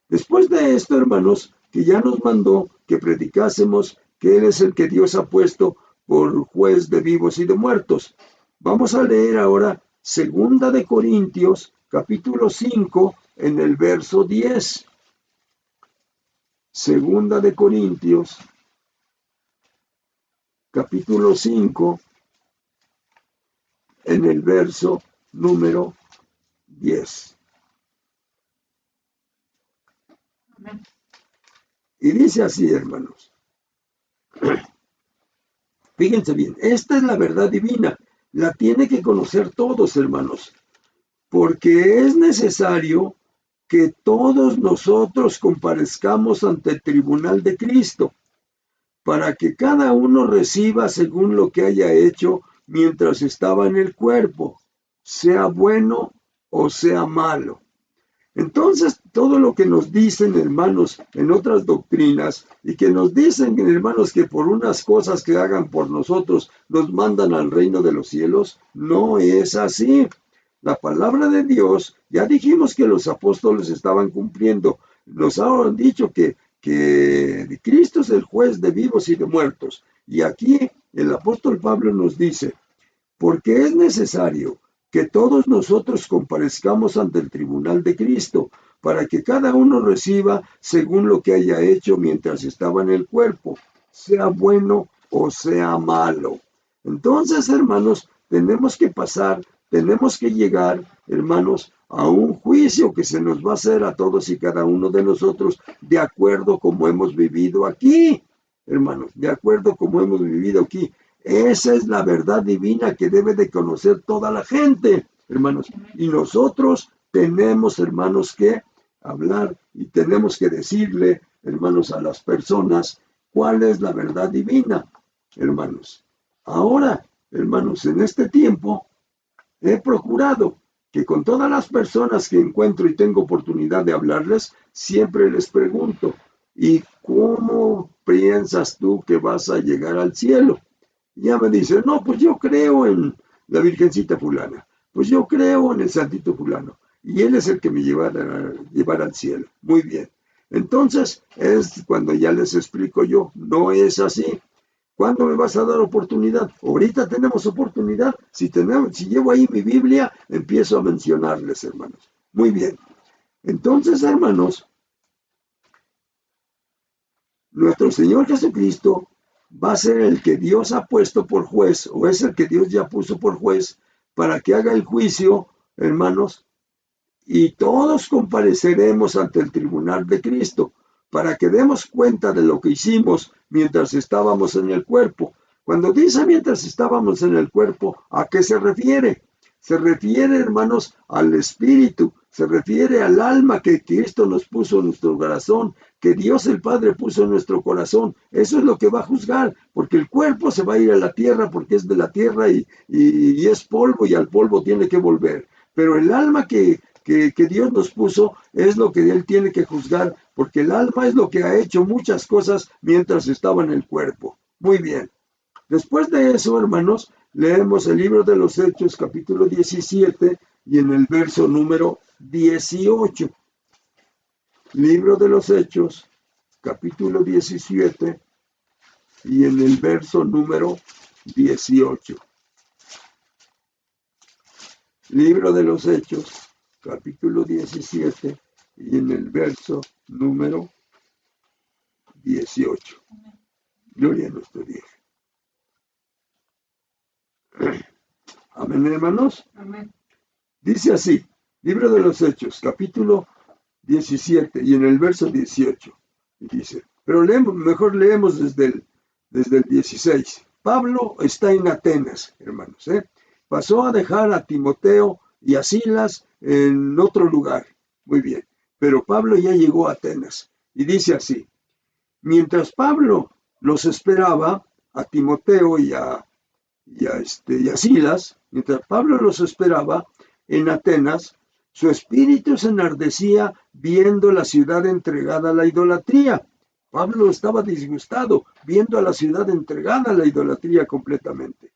Después de esto, hermanos, que ya nos mandó que predicásemos que Él es el que Dios ha puesto por juez de vivos y de muertos. Vamos a leer ahora 2 de Corintios, capítulo 5, en el verso 10. 2 de Corintios, capítulo 5, en el verso número 10. Amén. Y dice así, hermanos. Fíjense bien, esta es la verdad divina. La tiene que conocer todos, hermanos, porque es necesario que todos nosotros comparezcamos ante el tribunal de Cristo, para que cada uno reciba según lo que haya hecho mientras estaba en el cuerpo, sea bueno o sea malo. Entonces, todo lo que nos dicen, hermanos, en otras doctrinas, y que nos dicen, hermanos, que por unas cosas que hagan por nosotros nos mandan al reino de los cielos, no es así. La palabra de Dios, ya dijimos que los apóstoles estaban cumpliendo, nos han dicho que Cristo es el juez de vivos y de muertos. Y aquí el apóstol Pablo nos dice, porque es necesario que todos nosotros comparezcamos ante el tribunal de Cristo, para que cada uno reciba según lo que haya hecho mientras estaba en el cuerpo, sea bueno o sea malo. Entonces, hermanos, tenemos que llegar, hermanos, a un juicio que se nos va a hacer a todos y cada uno de nosotros de acuerdo como hemos vivido aquí, hermanos, de acuerdo como hemos vivido aquí. Esa es la verdad divina que debe de conocer toda la gente, hermanos. Y nosotros tenemos, hermanos, que hablar y tenemos que decirle, hermanos, a las personas cuál es la verdad divina, hermanos. Ahora, hermanos, en este tiempo he procurado que con todas las personas que encuentro y tengo oportunidad de hablarles, siempre les pregunto, ¿y cómo piensas tú que vas a llegar al cielo? Ya me dice, no, pues yo creo en la Virgencita fulana, pues yo creo en el Santito fulano, y él es el que me llevará al cielo. Muy bien. Entonces, es cuando ya les explico yo, no es así. ¿Cuándo me vas a dar oportunidad? Ahorita tenemos oportunidad. Si llevo ahí mi Biblia, empiezo a mencionarles, hermanos. Muy bien. Entonces, hermanos, nuestro Señor Jesucristo va a ser el que Dios ha puesto por juez, o es el que Dios ya puso por juez, para que haga el juicio, hermanos, y todos compareceremos ante el tribunal de Cristo, para que demos cuenta de lo que hicimos mientras estábamos en el cuerpo. Cuando dice mientras estábamos en el cuerpo, ¿a qué se refiere? Se refiere, hermanos, al espíritu, se refiere al alma que Cristo nos puso en nuestro corazón, que Dios el Padre puso en nuestro corazón. Eso es lo que va a juzgar, porque el cuerpo se va a ir a la tierra porque es de la tierra y es polvo y al polvo tiene que volver. Pero el alma que Dios nos puso es lo que Él tiene que juzgar, porque el alma es lo que ha hecho muchas cosas mientras estaba en el cuerpo. Muy bien. Después de eso, hermanos, leemos el libro de los Hechos, capítulo 17, y en el verso número 18. Libro de los Hechos, capítulo 17, y en el verso número 18. Libro de los Hechos, capítulo 17, y en el verso número 18. Gloria a nuestro Dios. Amén, hermanos. Amén. Dice así, Libro de los Hechos, capítulo 17, y en el verso 18. Dice, pero mejor leemos desde el 16. Pablo está en Atenas, hermanos. Pasó a dejar a Timoteo y a Silas en otro lugar. Muy bien. Pero Pablo ya llegó a Atenas. Y dice así, mientras Pablo los esperaba, a Timoteo y a Silas, mientras Pablo los esperaba en Atenas, su espíritu se enardecía viendo la ciudad entregada a la idolatría. Pablo estaba disgustado viendo a la ciudad entregada a la idolatría completamente.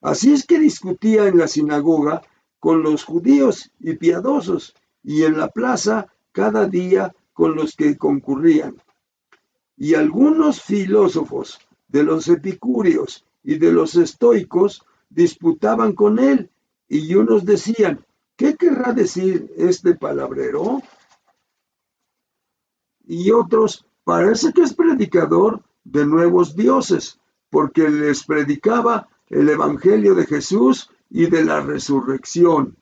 Así es que discutía en la sinagoga con los judíos y piadosos, y en la plaza cada día con los que concurrían. Y algunos filósofos de los epicúreos y de los estoicos disputaban con él, y unos decían, ¿qué querrá decir este palabrero? Y otros, parece que es predicador de nuevos dioses, porque les predicaba el evangelio de Jesús y de la resurrección.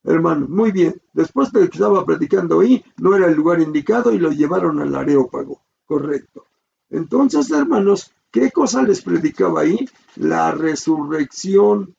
Hermanos, muy bien. Después de que estaba predicando ahí, no era el lugar indicado y lo llevaron al Areópago. Correcto. Entonces, hermanos, ¿qué cosa les predicaba ahí? La resurrección.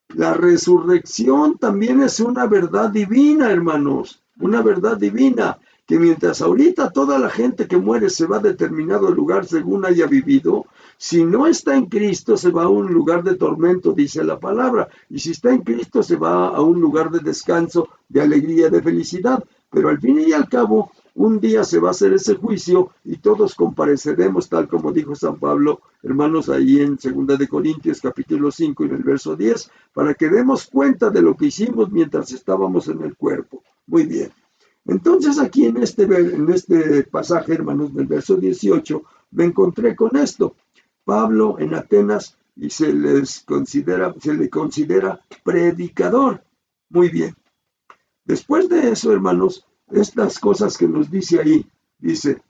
La resurrección también es una verdad divina, hermanos. Una verdad divina. Que mientras ahorita toda la gente que muere se va a determinado lugar según haya vivido, si no está en Cristo se va a un lugar de tormento, dice la palabra, y si está en Cristo se va a un lugar de descanso, de alegría, de felicidad, pero al fin y al cabo, un día se va a hacer ese juicio y todos compareceremos, tal como dijo San Pablo, hermanos, ahí en 2 de Corintios capítulo 5 en el verso 10, para que demos cuenta de lo que hicimos mientras estábamos en el cuerpo. Muy bien. Entonces aquí en este pasaje, hermanos, del verso 18, me encontré con esto. Pablo en Atenas y se le considera predicador. Muy bien. Después de eso, hermanos, estas cosas que nos dice ahí, dice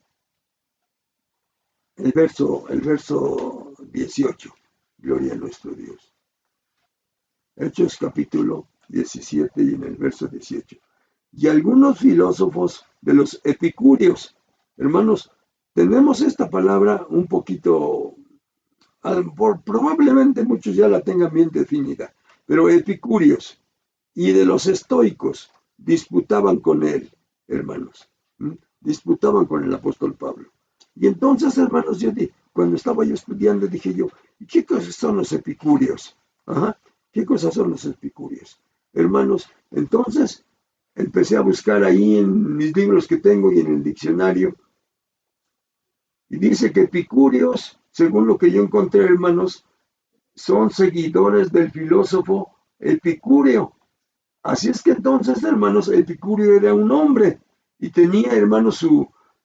el verso 18, gloria a nuestro Dios. Hechos capítulo 17 y en el verso 18. Y algunos filósofos de los epicúreos. Hermanos, tenemos esta palabra un poquito, probablemente muchos ya la tengan bien definida, pero epicúreos y de los estoicos disputaban con él, hermanos. Disputaban con el apóstol Pablo. Y entonces, hermanos, cuando estaba yo estudiando, dije yo, ¿qué cosas son los epicúreos? ¿Qué cosas son los epicúreos? Hermanos, entonces empecé a buscar ahí en mis libros que tengo y en el diccionario. Y dice que epicúreos, según lo que yo encontré, hermanos, son seguidores del filósofo Epicúreo. Así es que entonces, hermanos, Epicúreo era un hombre y tenía, hermanos,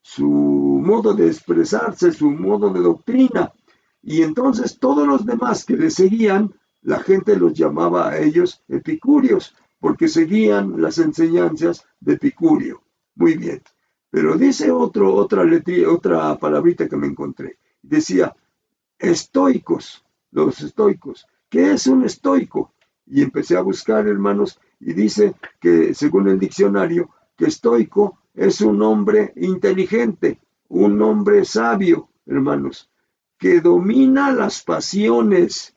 su modo de expresarse, su modo de doctrina. Y entonces todos los demás que le seguían, la gente los llamaba a ellos epicúreos, porque seguían las enseñanzas de Epicúreo. Muy bien. Pero dice otra palabrita que me encontré. Decía, estoicos, los estoicos. ¿Qué es un estoico? Y empecé a buscar, hermanos, y dice que, según el diccionario, que estoico es un hombre inteligente, un hombre sabio, hermanos, que domina las pasiones.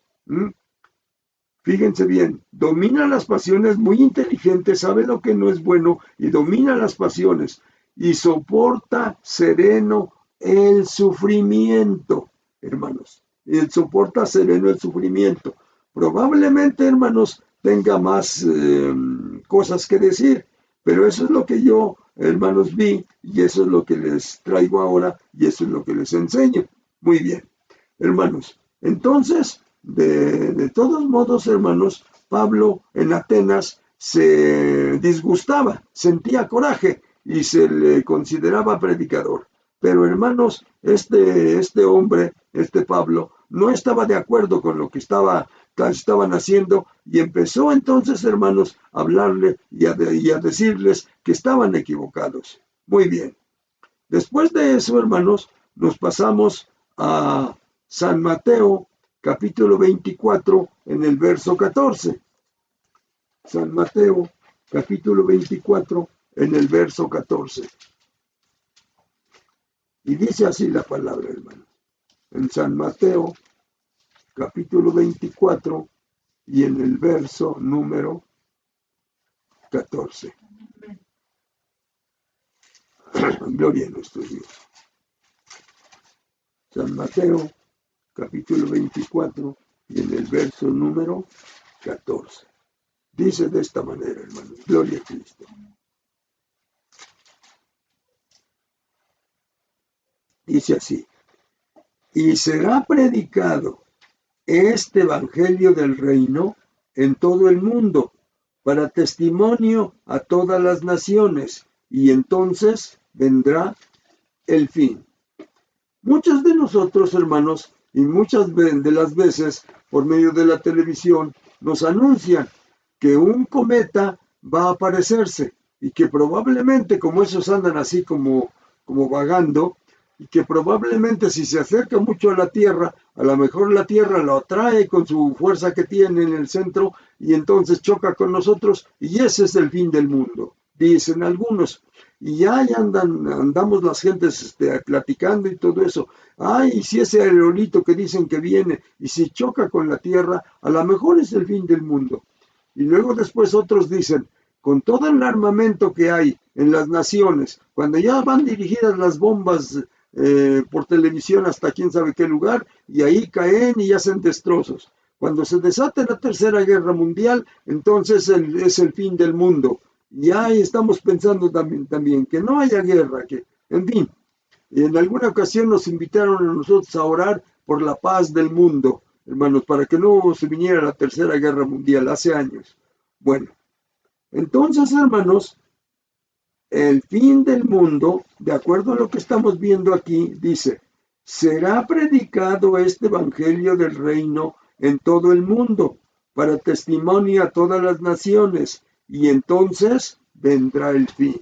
Fíjense bien, domina las pasiones, muy inteligente, sabe lo que no es bueno y domina las pasiones y soporta sereno el sufrimiento, hermanos. Él soporta sereno el sufrimiento. Probablemente, hermanos, tenga más cosas que decir, pero eso es lo que yo, hermanos, vi y eso es lo que les traigo ahora y eso es lo que les enseño. Muy bien, hermanos. Entonces, de todos modos, hermanos, Pablo en Atenas se disgustaba, sentía coraje y se le consideraba predicador. Pero, hermanos, este hombre, Pablo, no estaba de acuerdo con lo que estaban haciendo y empezó entonces, hermanos, a hablarle y a decirles que estaban equivocados. Muy bien. Después de eso, hermanos, nos pasamos a San Mateo, capítulo 24, en el verso 14. San Mateo, capítulo 24, en el verso 14. Y dice así la palabra, hermanos. En San Mateo, capítulo 24, y en el verso número 14. Gloria a nuestro Dios. San Mateo, capítulo 24, y en el verso número 14. Dice de esta manera, hermanos, gloria a Cristo. Dice así: y será predicado este evangelio del reino en todo el mundo, para testimonio a todas las naciones, y entonces vendrá el fin. Muchos de nosotros, hermanos, y muchas de las veces por medio de la televisión, nos anuncian que un cometa va a aparecerse y que probablemente, como esos andan así como vagando, y que probablemente si se acerca mucho a la Tierra, a lo mejor la Tierra lo atrae con su fuerza que tiene en el centro y entonces choca con nosotros y ese es el fin del mundo, dicen algunos. Y ahí andamos las gentes platicando y todo eso. Ay, si ese aerolito que dicen que viene y si choca con la Tierra, a lo mejor es el fin del mundo. Y luego después otros dicen, con todo el armamento que hay en las naciones, cuando ya van dirigidas las bombas por televisión hasta quién sabe qué lugar, y ahí caen y hacen destrozos. Cuando se desate la Tercera Guerra Mundial, entonces es el fin del mundo. Y ahí estamos pensando también que no haya guerra, que, en fin. Y en alguna ocasión nos invitaron a nosotros a orar por la paz del mundo, hermanos, para que no se viniera la Tercera Guerra Mundial, hace años. Bueno, entonces, hermanos, el fin del mundo, de acuerdo a lo que estamos viendo aquí, dice, será predicado este evangelio del reino en todo el mundo, para testimonio a todas las naciones, y entonces vendrá el fin.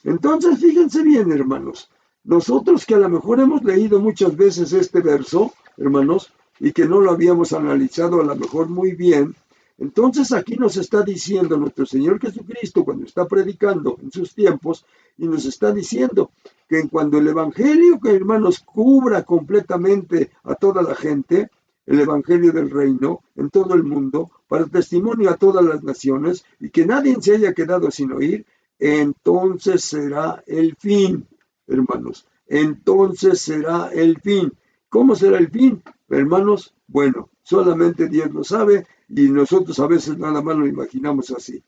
Entonces, fíjense bien, hermanos, nosotros que a lo mejor hemos leído muchas veces este verso, hermanos, y que no lo habíamos analizado a lo mejor muy bien, entonces aquí nos está diciendo nuestro Señor Jesucristo cuando está predicando en sus tiempos y nos está diciendo que cuando el evangelio, que hermanos, cubra completamente a toda la gente, el evangelio del reino en todo el mundo, para testimonio a todas las naciones y que nadie se haya quedado sin oír, entonces será el fin, hermanos, entonces será el fin. ¿Cómo será el fin, hermanos? Bueno, solamente Dios lo sabe y nosotros a veces nada más lo imaginamos así.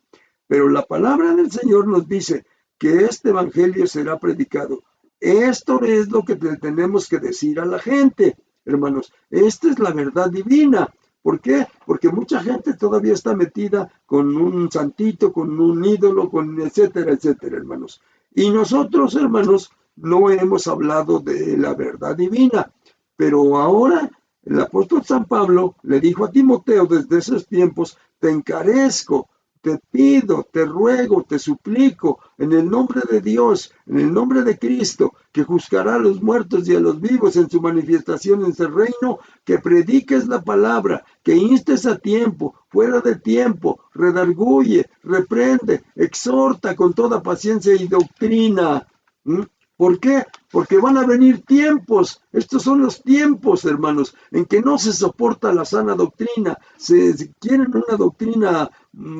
Pero la palabra del Señor nos dice que este evangelio será predicado. Esto es lo que tenemos que decir a la gente, hermanos. Esta es la verdad divina. ¿Por qué? Porque mucha gente todavía está metida con un santito, con un ídolo, con etcétera, etcétera, hermanos. Y nosotros, hermanos, no hemos hablado de la verdad divina. Pero ahora el apóstol San Pablo le dijo a Timoteo desde esos tiempos, te encarezco, te pido, te ruego, te suplico, en el nombre de Dios, en el nombre de Cristo, que juzgará a los muertos y a los vivos en su manifestación en ese reino, que prediques la palabra, que instes a tiempo, fuera de tiempo, redarguye, reprende, exhorta con toda paciencia y doctrina. ¿Por qué? Porque van a venir tiempos, estos son los tiempos, hermanos, en que no se soporta la sana doctrina, se quieren una doctrina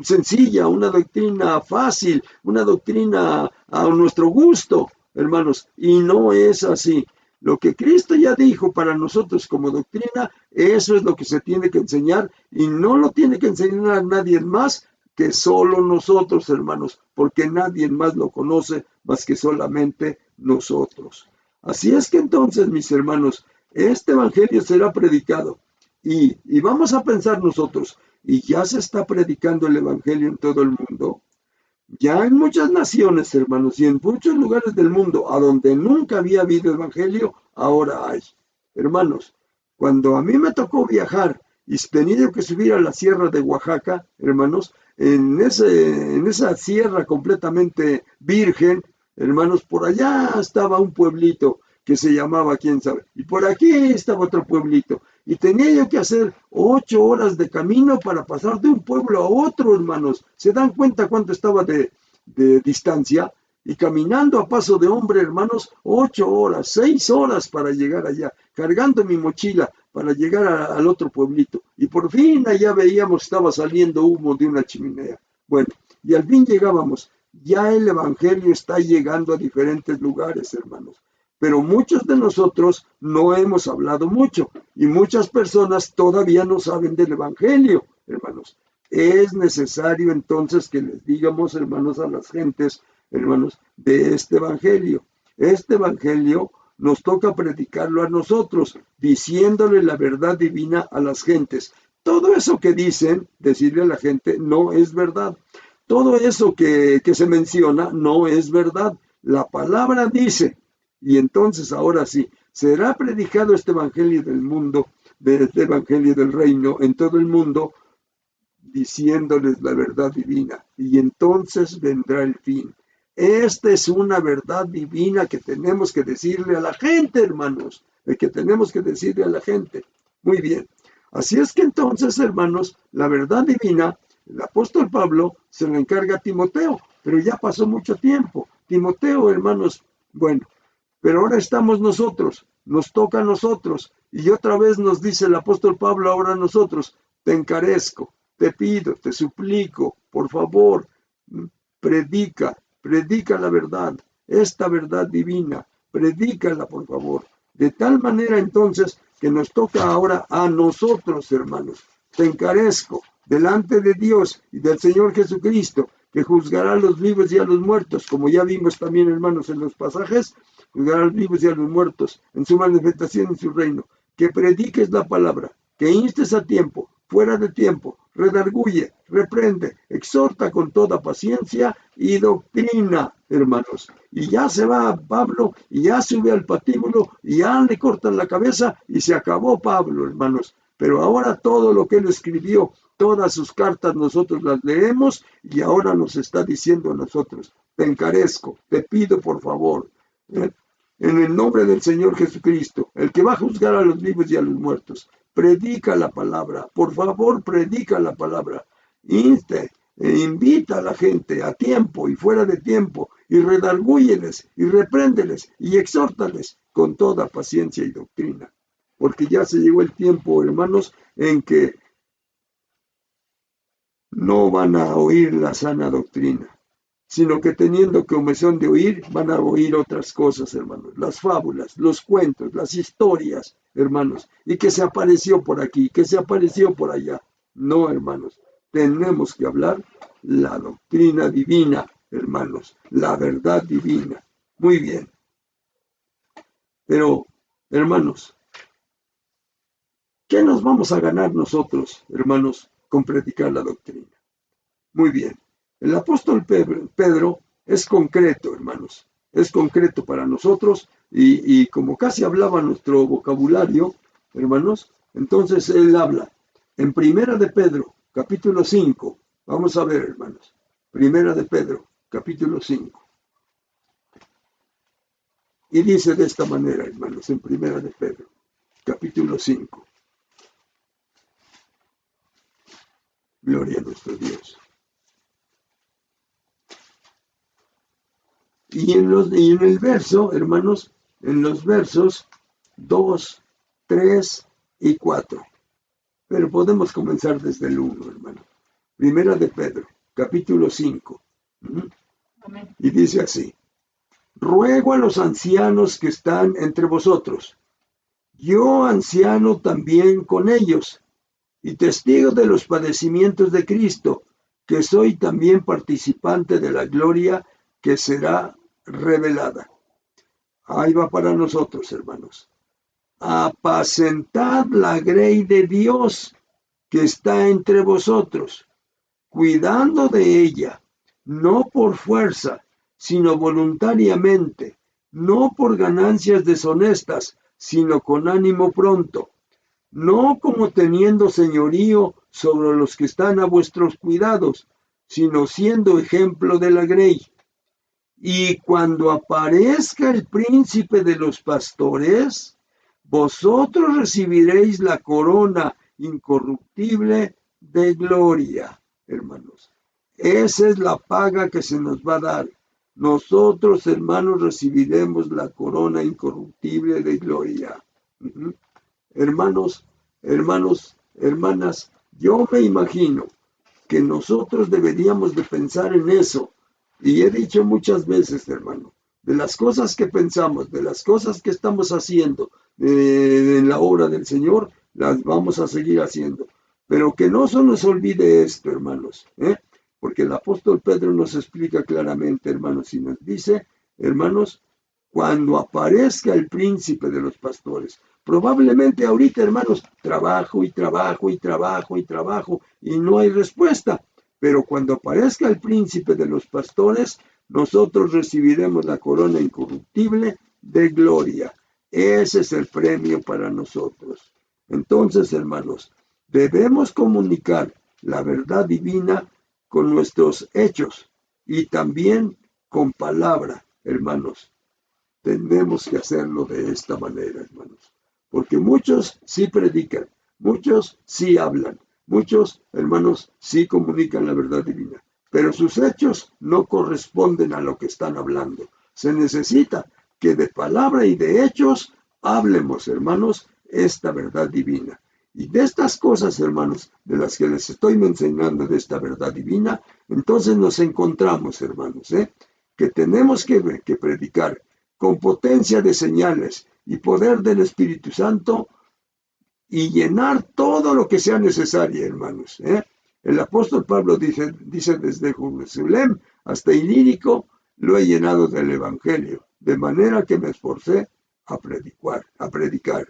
sencilla, una doctrina fácil, una doctrina a nuestro gusto, hermanos, y no es así. Lo que Cristo ya dijo para nosotros como doctrina, eso es lo que se tiene que enseñar y no lo tiene que enseñar a nadie más que solo nosotros, hermanos, porque nadie más lo conoce más que solamente nosotros. Así es que entonces, mis hermanos, este evangelio será predicado y vamos a pensar nosotros, y ya se está predicando el evangelio en todo el mundo. Ya en muchas naciones, hermanos, y en muchos lugares del mundo, a donde nunca había habido evangelio, ahora hay. Hermanos, Cuando a mí me tocó viajar y tenía que subir a la sierra de Oaxaca, hermanos, en esa sierra completamente virgen, hermanos, por allá estaba un pueblito que se llamaba, quién sabe, y por aquí estaba otro pueblito, y tenía yo que hacer 8 horas de camino para pasar de un pueblo a otro, hermanos. ¿Se dan cuenta cuánto estaba de distancia? Y caminando a paso de hombre, hermanos, 8 horas, 6 horas para llegar allá, cargando mi mochila para llegar al otro pueblito. Y por fin allá veíamos, estaba saliendo humo de una chimenea. Bueno, y al fin llegábamos. Ya el Evangelio está llegando a diferentes lugares, hermanos. Pero muchos de nosotros no hemos hablado mucho y muchas personas todavía no saben del Evangelio, hermanos. Es necesario entonces que les digamos, hermanos, a las gentes, hermanos, de este Evangelio. Este Evangelio nos toca predicarlo a nosotros, diciéndole la verdad divina a las gentes. Todo eso que dicen, decirle a la gente, no es verdad. Todo eso que se menciona no es verdad. La palabra dice, y entonces ahora sí, será predicado este Evangelio del mundo, este Evangelio del reino en todo el mundo, diciéndoles la verdad divina, y entonces vendrá el fin. Esta es una verdad divina que tenemos que decirle a la gente, hermanos, que tenemos que decirle a la gente. Muy bien. Así es que entonces, hermanos, la verdad divina, el apóstol Pablo se la encarga a Timoteo, pero ya pasó mucho tiempo. Timoteo, hermanos, bueno, pero ahora estamos nosotros, nos toca a nosotros, y otra vez nos dice el apóstol Pablo ahora a nosotros, te encarezco, te pido, te suplico, por favor, predica la verdad, esta verdad divina, predícala por favor. De tal manera entonces que nos toca ahora a nosotros, hermanos. Te encarezco delante de Dios y del Señor Jesucristo, que juzgará a los vivos y a los muertos, como ya vimos también, hermanos, en los pasajes, juzgará a los vivos y a los muertos en su manifestación en su reino. Que prediques la palabra, que instes a tiempo, fuera de tiempo, redarguye, reprende, exhorta con toda paciencia y doctrina, hermanos. Y ya se va Pablo, y ya sube al patíbulo, y ya le cortan la cabeza, y se acabó Pablo, hermanos. Pero ahora todo lo que él escribió, todas sus cartas nosotros las leemos, y ahora nos está diciendo a nosotros, te encarezco, te pido por favor, en el nombre del Señor Jesucristo, el que va a juzgar a los vivos y a los muertos, predica la palabra, por favor, predica la palabra, inste e invita a la gente a tiempo y fuera de tiempo, y redargúyeles, y repréndeles, y exhórtales con toda paciencia y doctrina, porque ya se llegó el tiempo, hermanos, en que no van a oír la sana doctrina, sino que teniendo comezón de oír, van a oír otras cosas, hermanos, las fábulas, los cuentos, las historias, hermanos, y que se apareció por aquí, que se apareció por allá. No, hermanos, tenemos que hablar la doctrina divina, hermanos, la verdad divina. Muy bien. Pero, hermanos, ¿qué nos vamos a ganar nosotros, hermanos, con predicar la doctrina? Muy bien. El apóstol Pedro es concreto, hermanos, es concreto para nosotros y como casi hablaba nuestro vocabulario, hermanos, entonces él habla en Primera de Pedro, capítulo 5. Vamos a ver, hermanos. Primera de Pedro, capítulo 5. Y dice de esta manera, hermanos, en Primera de Pedro, capítulo 5. Gloria a nuestro Dios. Y en el verso, hermanos, en los versos 2, 3 y 4. Pero podemos comenzar desde el 1, hermano. Primera de Pedro, capítulo 5. Amén. Y dice así: ruego a los ancianos que están entre vosotros, yo anciano también con ellos, y testigo de los padecimientos de Cristo, que soy también participante de la gloria que será revelada. Ahí va para nosotros, hermanos. Apacentad la grey de Dios que está entre vosotros, cuidando de ella, no por fuerza, sino voluntariamente, no por ganancias deshonestas, sino con ánimo pronto, no como teniendo señorío sobre los que están a vuestros cuidados, sino siendo ejemplo de la grey. Y cuando aparezca el príncipe de los pastores, vosotros recibiréis la corona incorruptible de gloria, hermanos. Esa es la paga que se nos va a dar. Nosotros, hermanos, recibiremos la corona incorruptible de gloria. Hermanos, hermanas, yo me imagino que nosotros deberíamos de pensar en eso. Y he dicho muchas veces, hermano, de las cosas que pensamos, de las cosas que estamos haciendo en la obra del Señor, las vamos a seguir haciendo. Pero que no se nos olvide esto, hermanos, porque el apóstol Pedro nos explica claramente, hermanos, y nos dice, hermanos, cuando aparezca el príncipe de los pastores, probablemente ahorita, hermanos, trabajo y trabajo y trabajo y trabajo y no hay respuesta. Pero cuando aparezca el príncipe de los pastores, nosotros recibiremos la corona incorruptible de gloria. Ese es el premio para nosotros. Entonces, hermanos, debemos comunicar la verdad divina con nuestros hechos y también con palabra, hermanos. Tenemos que hacerlo de esta manera, hermanos. Porque muchos sí predican, muchos sí hablan, muchos, hermanos, sí comunican la verdad divina, pero sus hechos no corresponden a lo que están hablando. Se necesita que de palabra y de hechos hablemos, hermanos, esta verdad divina. Y de estas cosas, hermanos, de las que les estoy mencionando, de esta verdad divina, entonces nos encontramos, hermanos, que tenemos que predicar con potencia de señales y poder del Espíritu Santo, y llenar todo lo que sea necesario, hermanos. El apóstol Pablo dice desde Jerusalén hasta Ilírico, lo he llenado del Evangelio, de manera que me esforcé a predicar.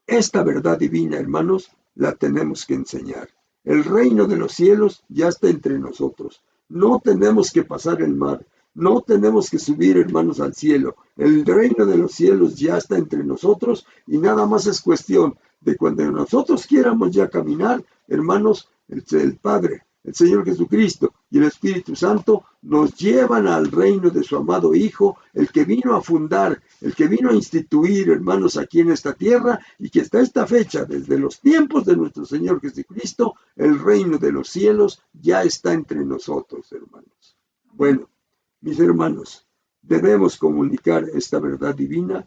Esta verdad divina, hermanos, la tenemos que enseñar. El reino de los cielos ya está entre nosotros. No tenemos que pasar el mar. No tenemos que subir, hermanos, al cielo. El reino de los cielos ya está entre nosotros y nada más es cuestión de cuando nosotros quieramos ya caminar, hermanos, el Padre, el Señor Jesucristo y el Espíritu Santo nos llevan al reino de su amado Hijo, el que vino a fundar, el que vino a instituir, hermanos, aquí en esta tierra y que hasta esta fecha, desde los tiempos de nuestro Señor Jesucristo, el reino de los cielos ya está entre nosotros, hermanos. Bueno, mis hermanos, debemos comunicar esta verdad divina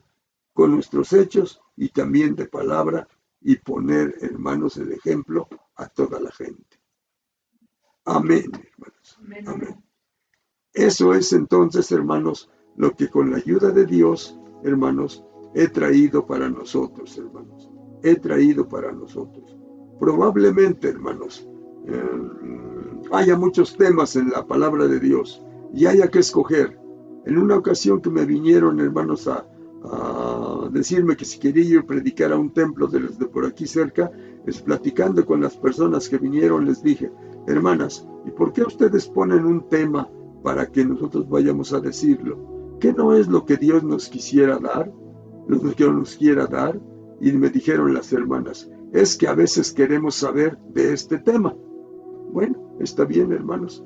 con nuestros hechos y también de palabra y poner, hermanos, el ejemplo a toda la gente. Amén, hermanos. Amén. Eso es entonces, hermanos, lo que con la ayuda de Dios, hermanos, he traído para nosotros, hermanos. He traído para nosotros. Probablemente, hermanos, haya muchos temas en la palabra de Dios y haya que escoger. En una ocasión que me vinieron, hermanos, a decirme que si quería yo predicar a un templo de por aquí cerca, platicando con las personas que vinieron, les dije, hermanas, ¿y por qué ustedes ponen un tema para que nosotros vayamos a decirlo? ¿Qué no es lo que Dios nos quisiera dar? Lo que nos quiera dar. Y me dijeron las hermanas, es que a veces queremos saber de este tema. Bueno, está bien, hermanos.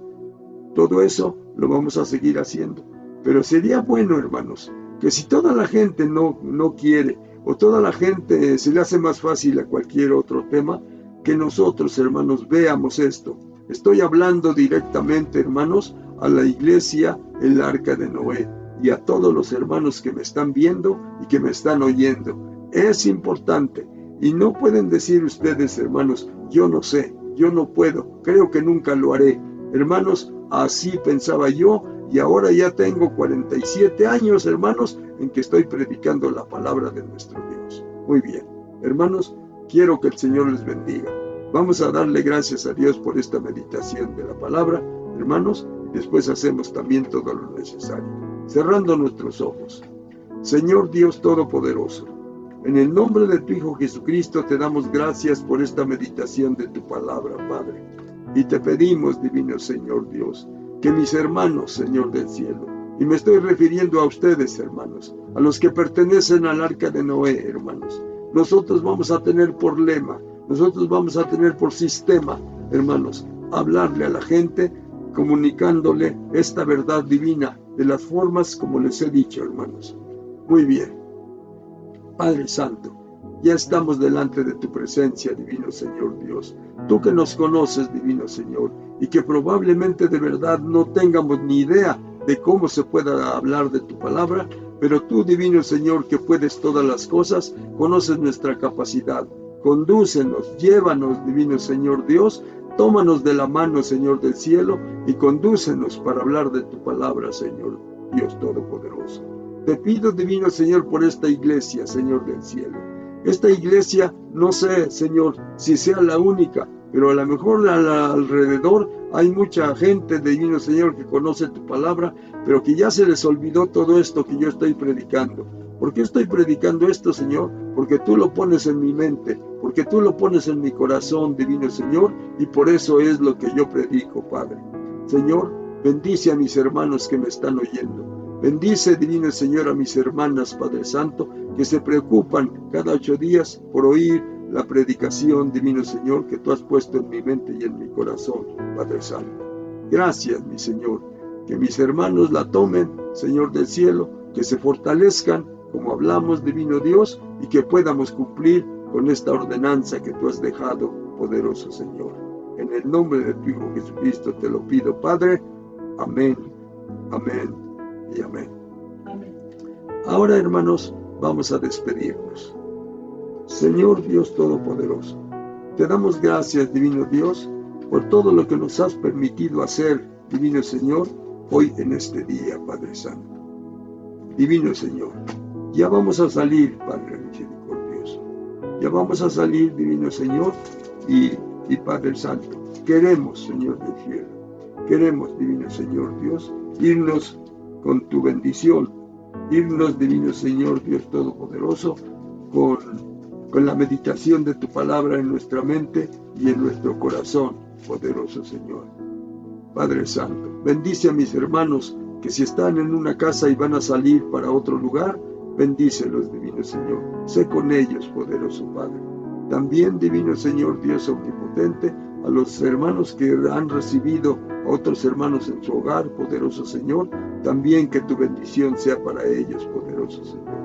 Todo eso lo vamos a seguir haciendo. Pero sería bueno, hermanos, que si toda la gente no quiere, o toda la gente se le hace más fácil a cualquier otro tema, que nosotros, hermanos, veamos esto. Estoy hablando directamente, hermanos, a la iglesia, el Arca de Noé, y a todos los hermanos que me están viendo y que me están oyendo. Es importante, y no pueden decir ustedes, hermanos, yo no sé, yo no puedo, creo que nunca lo haré. Hermanos, así pensaba yo, y ahora ya tengo 47 años, hermanos, en que estoy predicando la palabra de nuestro Dios. Muy bien, hermanos, quiero que el Señor les bendiga. Vamos a darle gracias a Dios por esta meditación de la palabra, hermanos, y después hacemos también todo lo necesario. Cerrando nuestros ojos. Señor Dios Todopoderoso, en el nombre de tu Hijo Jesucristo te damos gracias por esta meditación de tu palabra, Padre. Y te pedimos, divino Señor Dios, que mis hermanos, Señor del cielo, y me estoy refiriendo a ustedes, hermanos, a los que pertenecen al Arca de Noé, hermanos, nosotros vamos a tener por lema, nosotros vamos a tener por sistema, hermanos, hablarle a la gente, comunicándole esta verdad divina de las formas como les he dicho, hermanos. Muy bien. Padre Santo, ya estamos delante de tu presencia, divino Señor Dios. Tú que nos conoces, divino Señor, y que probablemente de verdad no tengamos ni idea de cómo se pueda hablar de tu palabra, pero tú, divino Señor, que puedes todas las cosas, conoces nuestra capacidad. Condúcenos, llévanos, divino Señor Dios, tómanos de la mano, Señor del cielo, y condúcenos para hablar de tu palabra, Señor Dios Todopoderoso. Te pido, divino Señor, por esta iglesia, Señor del cielo. Esta iglesia, no sé, Señor, si sea la única, pero a lo mejor alrededor hay mucha gente, divino Señor, que conoce tu palabra, pero que ya se les olvidó todo esto que yo estoy predicando. ¿Por qué estoy predicando esto, Señor? Porque tú lo pones en mi mente, porque tú lo pones en mi corazón, divino Señor, y por eso es lo que yo predico, Padre. Señor, bendice a mis hermanos que me están oyendo. Bendice, divino Señor, a mis hermanas, Padre Santo, que se preocupan cada 8 días por oír la predicación, divino Señor, que tú has puesto en mi mente y en mi corazón, Padre Santo. Gracias, mi Señor, que mis hermanos la tomen, Señor del cielo, que se fortalezcan, como hablamos, divino Dios, y que podamos cumplir con esta ordenanza que tú has dejado, poderoso Señor. En el nombre de tu Hijo Jesucristo te lo pido, Padre. Amén, amén y amén. Amén. Ahora, hermanos, vamos a despedirnos. Señor Dios Todopoderoso, te damos gracias, divino Dios, por todo lo que nos has permitido hacer, divino Señor, hoy en este día, Padre Santo. Divino Señor, ya vamos a salir, Padre misericordioso. Ya vamos a salir, divino Señor, y Padre Santo. Queremos, Señor del cielo, queremos, divino Señor Dios, irnos con tu bendición, irnos, divino Señor Dios Todopoderoso, con la meditación de tu palabra en nuestra mente y en nuestro corazón, poderoso Señor. Padre Santo, bendice a mis hermanos que si están en una casa y van a salir para otro lugar, bendícelos, divino Señor. Sé con ellos, poderoso Padre. También, divino Señor Dios omnipotente, a los hermanos que han recibido a otros hermanos en su hogar, poderoso Señor, también que tu bendición sea para ellos, poderoso Señor.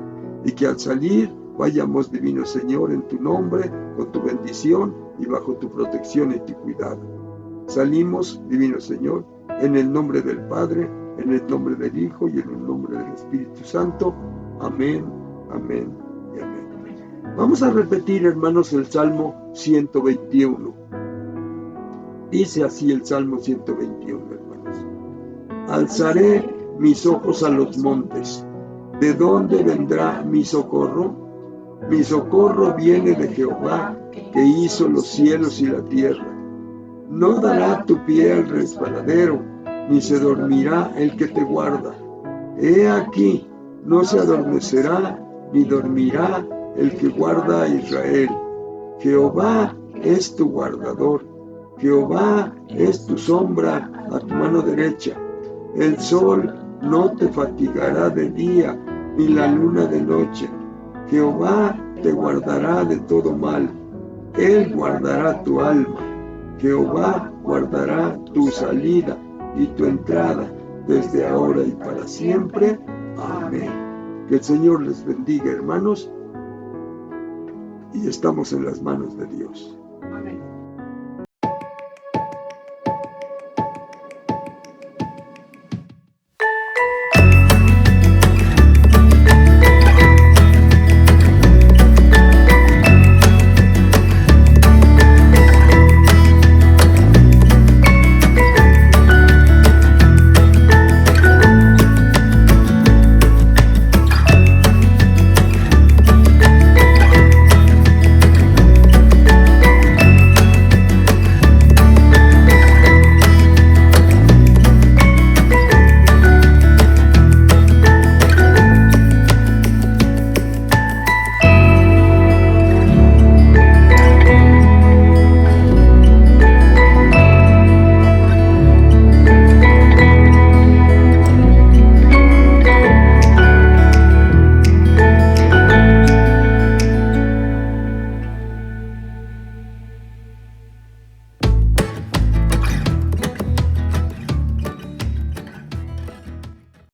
Y que al salir vayamos, divino Señor, en tu nombre, con tu bendición y bajo tu protección y tu cuidado. Salimos, divino Señor, en el nombre del Padre, en el nombre del Hijo y en el nombre del Espíritu Santo. Amén, amén y amén. Vamos a repetir, hermanos, el Salmo 121. Dice así el Salmo 121, hermanos. Alzaré mis ojos a los montes. ¿De dónde vendrá mi socorro? Mi socorro viene de Jehová, que hizo los cielos y la tierra. No dará tu pie al resbaladero, ni se dormirá el que te guarda. He aquí, no se adormecerá, ni dormirá el que guarda a Israel. Jehová es tu guardador. Jehová es tu sombra a tu mano derecha. El sol no te fatigará de día, ni la luna de noche. Jehová te guardará de todo mal. Él guardará tu alma. Jehová guardará tu salida y tu entrada desde ahora y para siempre. Amén. Que el Señor les bendiga, hermanos, y estamos en las manos de Dios. Amén.